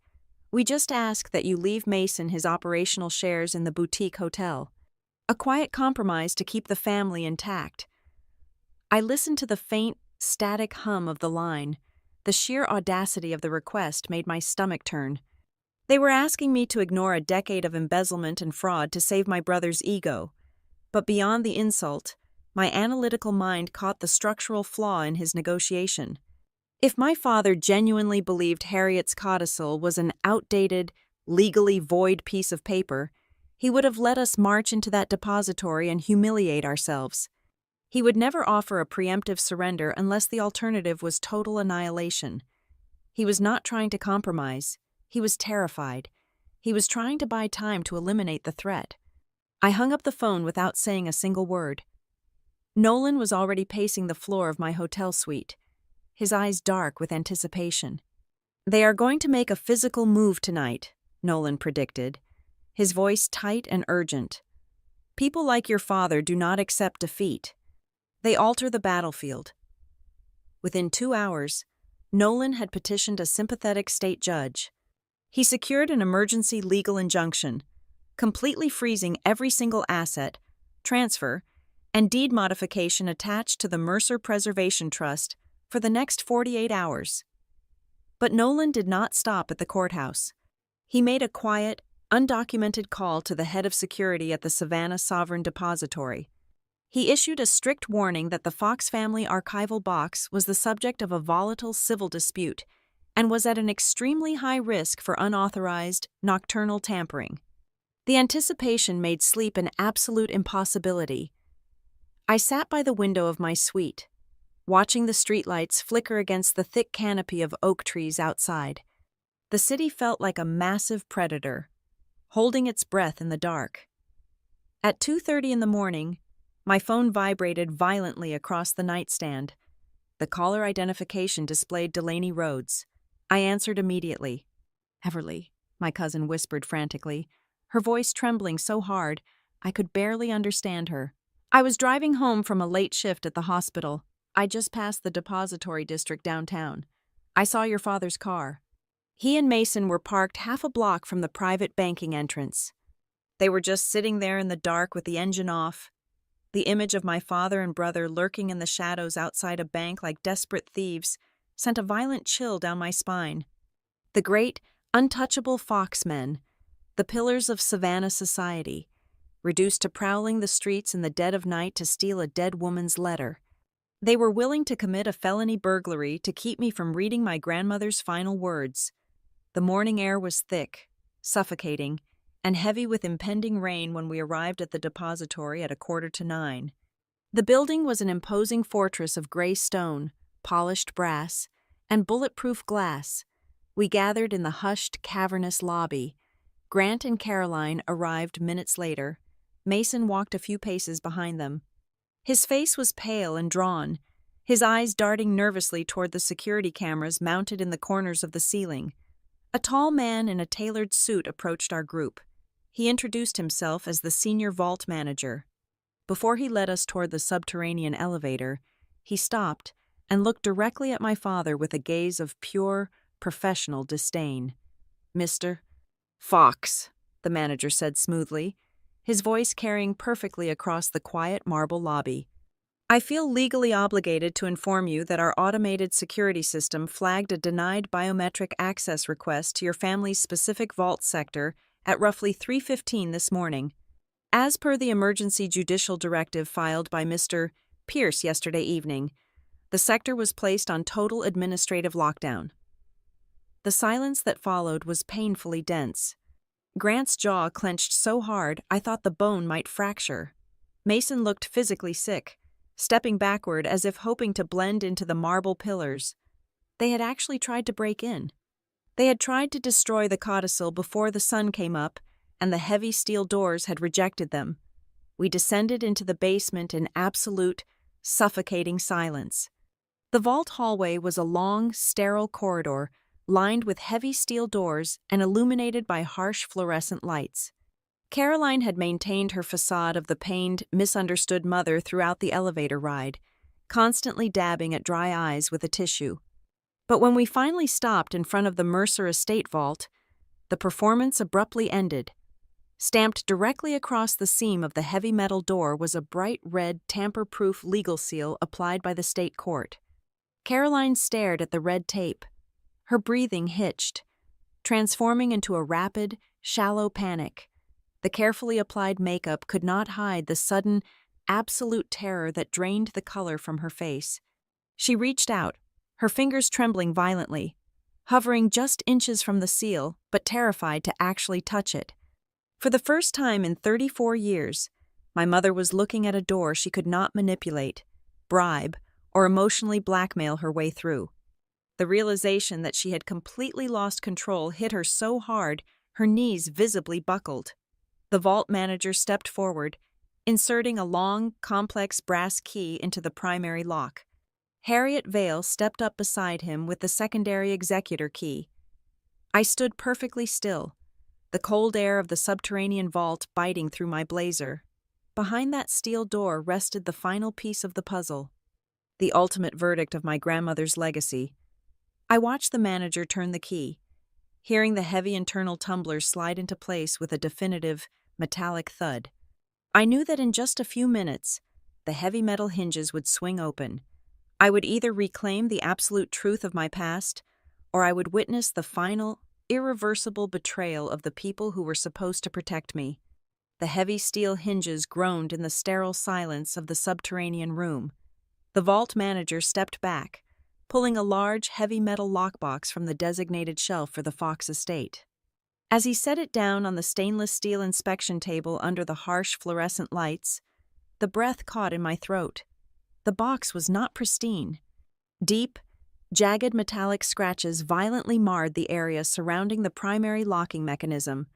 [SPEAKER 1] We just ask that you leave Mason his operational shares in the boutique hotel. A quiet compromise to keep the family intact." I listened to the faint, static hum of the line. The sheer audacity of the request made my stomach turn. They were asking me to ignore a decade of embezzlement and fraud to save my brother's ego. But beyond the insult, my analytical mind caught the structural flaw in his negotiation. If my father genuinely believed Harriet's codicil was an outdated, legally void piece of paper, he would have let us march into that depository and humiliate ourselves. He would never offer a preemptive surrender unless the alternative was total annihilation. He was not trying to compromise. He was terrified. He was trying to buy time to eliminate the threat. I hung up the phone without saying a single word. Nolan was already pacing the floor of my hotel suite, his eyes dark with anticipation. "They are going to make a physical move tonight," Nolan predicted, his voice tight and urgent. "People like your father do not accept defeat. They alter the battlefield." Within 2 hours, Nolan had petitioned a sympathetic state judge. He secured an emergency legal injunction, completely freezing every single asset, transfer, and deed modification attached to the Mercer Preservation Trust for the next 48 hours. But Nolan did not stop at the courthouse. He made a quiet, undocumented call to the head of security at the Savannah Sovereign Depository. He issued a strict warning that the Fox family archival box was the subject of a volatile civil dispute and was at an extremely high risk for unauthorized, nocturnal tampering. The anticipation made sleep an absolute impossibility. I sat by the window of my suite, watching the streetlights flicker against the thick canopy of oak trees outside. The city felt like a massive predator, holding its breath in the dark. At 2:30 in the morning, my phone vibrated violently across the nightstand. The caller identification displayed Delaney Rhodes. I answered immediately. "Everly," my cousin whispered frantically, her voice trembling so hard I could barely understand her. "I was driving home from a late shift at the hospital. I just passed the depository district downtown. I saw your father's car. He and Mason were parked half a block from the private banking entrance. They were just sitting there in the dark with the engine off. The image of my father and brother lurking in the shadows outside a bank like desperate thieves sent a violent chill down my spine. The great, untouchable Foxmen, the pillars of Savannah society, reduced to prowling the streets in the dead of night to steal a dead woman's letter. They were willing to commit a felony burglary to keep me from reading my grandmother's final words. The morning air was thick, suffocating, and heavy with impending rain when we arrived at the depository at 8:45. The building was an imposing fortress of gray stone, polished brass, and bulletproof glass. We gathered in the hushed, cavernous lobby. Grant and Caroline arrived minutes later. Mason walked a few paces behind them. His face was pale and drawn, his eyes darting nervously toward the security cameras mounted in the corners of the ceiling. A tall man in a tailored suit approached our group. He introduced himself as the senior vault manager. Before he led us toward the subterranean elevator, he stopped and looked directly at my father with a gaze of pure, professional disdain. "Mr. Fox," the manager said smoothly, his voice carrying perfectly across the quiet marble lobby. "I feel legally obligated to inform you that our automated security system flagged a denied biometric access request to your family's specific vault sector at roughly 3:15 this morning. As per the emergency judicial directive filed by Mr. Pierce yesterday evening, the sector was placed on total administrative lockdown." The silence that followed was painfully dense. Grant's jaw clenched so hard I thought the bone might fracture. Mason looked physically sick, stepping backward as if hoping to blend into the marble pillars. They had actually tried to break in. They had tried to destroy the codicil before the sun came up, and the heavy steel doors had rejected them. We descended into the basement in absolute, suffocating silence. The vault hallway was a long, sterile corridor lined with heavy steel doors and illuminated by harsh fluorescent lights. Caroline had maintained her facade of the pained, misunderstood mother throughout the elevator ride, constantly dabbing at dry eyes with a tissue. But when we finally stopped in front of the Mercer Estate vault, the performance abruptly ended. Stamped directly across the seam of the heavy metal door was a bright red tamper-proof legal seal applied by the state court. Caroline stared at the red tape. Her breathing hitched, transforming into a rapid, shallow panic. The carefully applied makeup could not hide the sudden, absolute terror that drained the color from her face. She reached out, her fingers trembling violently, hovering just inches from the seal, but terrified to actually touch it. For the first time in 34 years, my mother was looking at a door she could not manipulate, bribe, or emotionally blackmail her way through. The realization that she had completely lost control hit her so hard, her knees visibly buckled. The vault manager stepped forward, inserting a long, complex brass key into the primary lock. Harriet Vale stepped up beside him with the secondary executor key. I stood perfectly still, the cold air of the subterranean vault biting through my blazer. Behind that steel door rested the final piece of the puzzle, the ultimate verdict of my grandmother's legacy. I watched the manager turn the key, hearing the heavy internal tumblers slide into place with a definitive, metallic thud. I knew that in just a few minutes, the heavy metal hinges would swing open. I would either reclaim the absolute truth of my past, or I would witness the final, irreversible betrayal of the people who were supposed to protect me. The heavy steel hinges groaned in the sterile silence of the subterranean room. The vault manager stepped back, pulling a large, heavy metal lockbox from the designated shelf for the Fox estate. As he set it down on the stainless steel inspection table under the harsh fluorescent lights, the breath caught in my throat. The box was not pristine. Deep, jagged metallic scratches violently marred the area surrounding the primary locking mechanism.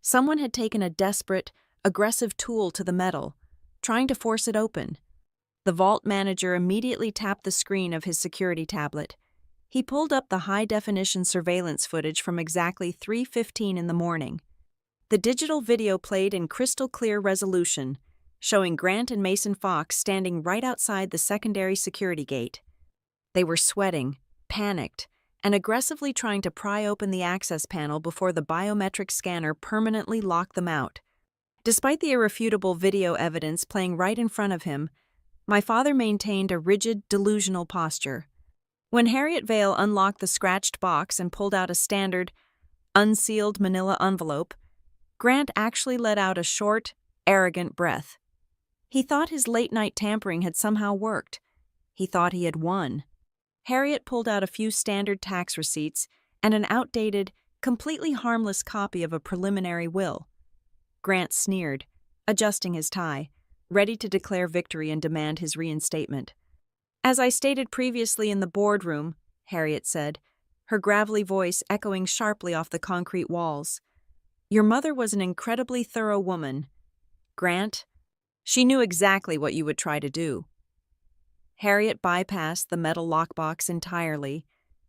[SPEAKER 1] Someone had taken a desperate, aggressive tool to the metal, trying to force it open. The vault manager immediately tapped the screen of his security tablet. He pulled up the high-definition surveillance footage from exactly 3:15 in the morning. The digital video played in crystal-clear resolution, showing Grant and Mason Fox standing right outside the secondary security gate. They were sweating, panicked, and aggressively trying to pry open the access panel before the biometric scanner permanently locked them out. Despite the irrefutable video evidence playing right in front of him, my father maintained a rigid, delusional posture. When Harriet Vale unlocked the scratched box and pulled out a standard, unsealed manila envelope, Grant actually let out a short, arrogant breath. He thought his late-night tampering had somehow worked. He thought he had won. Harriet pulled out a few standard tax receipts and an outdated, completely harmless copy of a preliminary will. Grant sneered, adjusting his tie, ready to declare victory and demand his reinstatement. "As I stated previously in the boardroom," Harriet said, her gravelly voice echoing sharply off the concrete walls, "your mother was an incredibly thorough woman. Grant, she knew exactly what you would try to do." Harriet bypassed the metal lockbox entirely.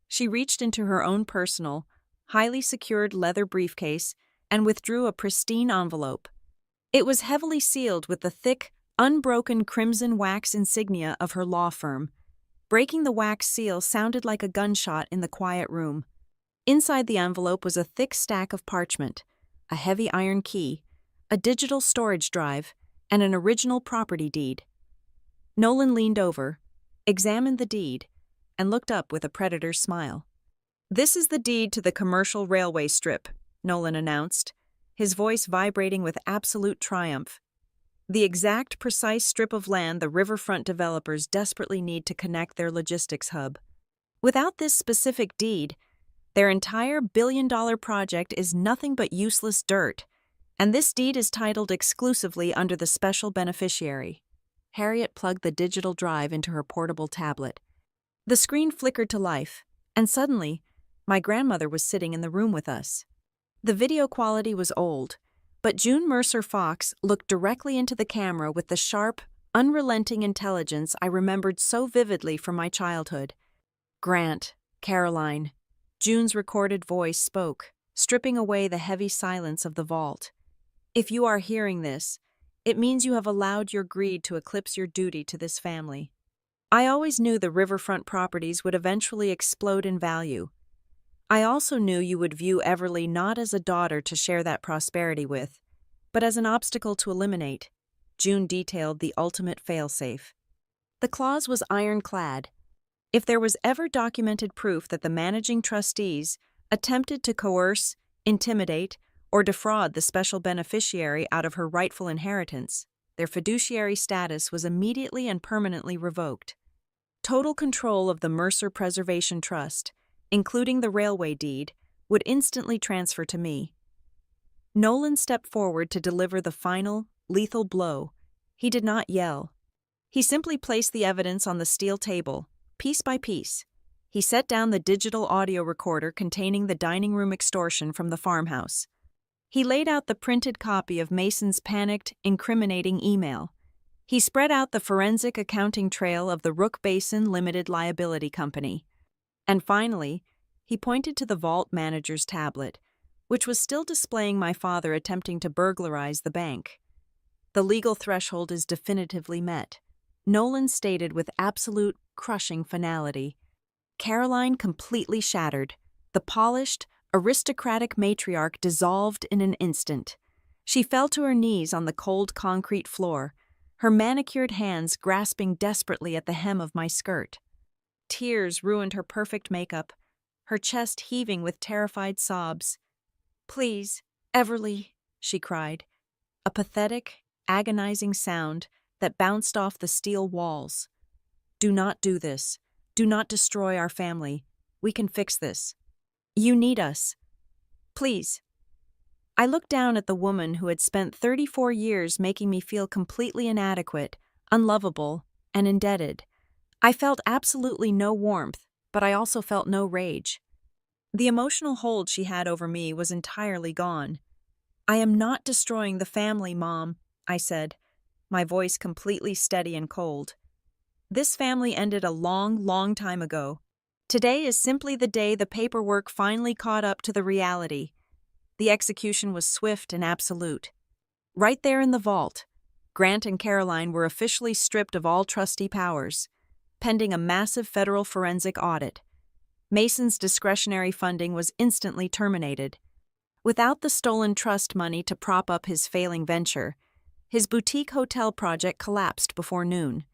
[SPEAKER 1] She reached into her own personal, highly secured leather briefcase and withdrew a pristine envelope. It was heavily sealed with the thick, unbroken crimson wax insignia of her law firm. Breaking the wax seal sounded like a gunshot in the quiet room. Inside the envelope was a thick stack of parchment, a heavy iron key, a digital storage drive, and an original property deed. Nolan leaned over, examined the deed, and looked up with a predator's smile. "This is the deed to the commercial railway strip," Nolan announced, his voice vibrating with absolute triumph. "The exact, precise strip of land the riverfront developers desperately need to connect their logistics hub. Without this specific deed, their entire billion-dollar project is nothing but useless dirt, and this deed is titled exclusively under the special beneficiary." Harriet plugged the digital drive into her portable tablet. The screen flickered to life, and suddenly, my grandmother was sitting in the room with us. The video quality was old, but June Mercer Fox looked directly into the camera with the sharp, unrelenting intelligence I remembered so vividly from my childhood. "Grant, Caroline," June's recorded voice spoke, stripping away the heavy silence of the vault. "If you are hearing this, it means you have allowed your greed to eclipse your duty to this family. I always knew the riverfront properties would eventually explode in value. I also knew you would view Everly not as a daughter to share that prosperity with, but as an obstacle to eliminate." June detailed the ultimate failsafe. The clause was ironclad. If there was ever documented proof that the managing trustees attempted to coerce, intimidate, or defraud the special beneficiary out of her rightful inheritance, their fiduciary status was immediately and permanently revoked. Total control of the Mercer Preservation Trust, including the railway deed, would instantly transfer to me. Nolan stepped forward to deliver the final, lethal blow. He did not yell. He simply placed the evidence on the steel table, piece by piece. He set down the digital audio recorder containing the dining room extortion from the farmhouse. He laid out the printed copy of Mason's panicked, incriminating email. He spread out the forensic accounting trail of the Rook Basin Limited Liability Company. And finally, he pointed to the vault manager's tablet, which was still displaying my father attempting to burglarize the bank. "The legal threshold is definitively met," Nolan stated with absolute, crushing finality. Caroline completely shattered. The polished, aristocratic matriarch dissolved in an instant. She fell to her knees on the cold concrete floor, her manicured hands grasping desperately at the hem of my skirt. Tears ruined her perfect makeup, her chest heaving with terrified sobs. "Please, Everly," she cried, a pathetic, agonizing sound that bounced off the steel walls. "Do not do this. Do not destroy our family. We can fix this. You need us. Please." I looked down at the woman who had spent 34 years making me feel completely inadequate, unlovable, and indebted. I felt absolutely no warmth, but I also felt no rage. The emotional hold she had over me was entirely gone. I am not destroying the family, Mom, I said, my voice completely steady and cold. This family ended a long, long time ago. Today is simply the day the paperwork finally caught up to the reality. The execution was swift and absolute. Right there in the vault, Grant and Caroline were officially stripped of all trustee powers, pending a massive federal forensic audit. Mason's discretionary funding was instantly terminated. Without the stolen trust money to prop up his failing venture, his boutique hotel project collapsed before noon.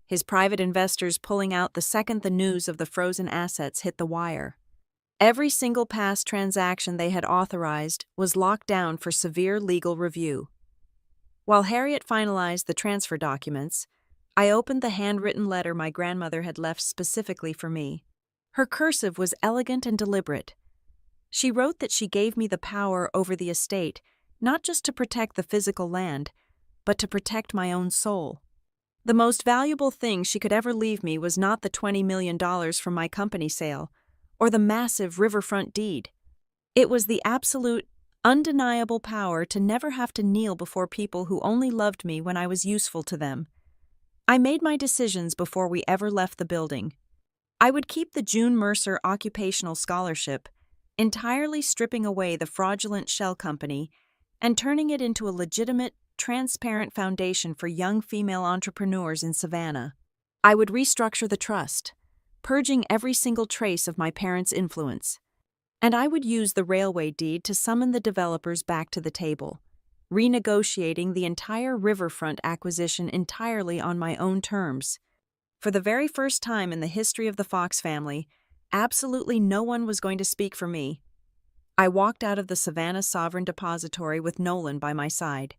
[SPEAKER 1] His private investors pulling out the second the news of the frozen assets hit the wire. Every single past transaction they had authorized was locked down for severe legal review. While Harriet finalized the transfer documents, I opened the handwritten letter my grandmother had left specifically for me. Her cursive was elegant and deliberate. She wrote that she gave me the power over the estate, not just to protect the physical land, but to protect my own soul. The most valuable thing she could ever leave me was not the $20 million from my company sale, or the massive riverfront deed. It was the absolute, undeniable power to never have to kneel before people who only loved me when I was useful to them. I made my decisions before we ever left the building. I would keep the June Mercer Occupational Scholarship, entirely stripping away the fraudulent shell company and turning it into a legitimate, transparent foundation for young female entrepreneurs in Savannah. I would restructure the trust, purging every single trace of my parents' influence. And I would use the railway deed to summon the developers back to the table, renegotiating the entire riverfront acquisition entirely on my own terms. For the very first time in the history of the Fox family, absolutely no one was going to speak for me. I walked out of the Savannah Sovereign Depository with Nolan by my side.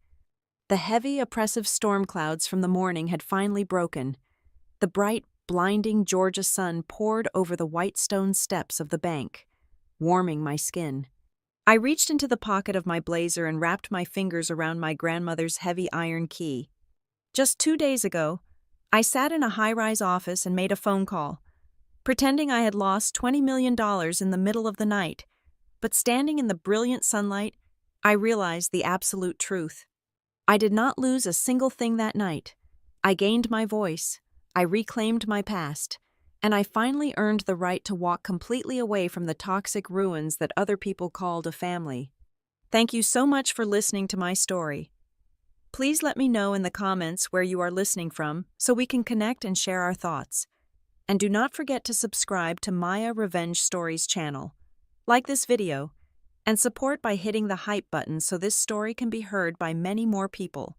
[SPEAKER 1] The heavy, oppressive storm clouds from the morning had finally broken. The bright, blinding Georgia sun poured over the white stone steps of the bank, warming my skin. I reached into the pocket of my blazer and wrapped my fingers around my grandmother's heavy iron key. Just 2 days ago, I sat in a high-rise office and made a phone call, pretending I had lost $20 million in the middle of the night, but standing in the brilliant sunlight, I realized the absolute truth. I did not lose a single thing that night. I gained my voice, I reclaimed my past, and I finally earned the right to walk completely away from the toxic ruins that other people called a family. Thank you so much for listening to my story. Please let me know in the comments where you are listening from so we can connect and share our thoughts. And do not forget to subscribe to Maya Revenge Stories channel. Like this video, and support by hitting the hype button so this story can be heard by many more people.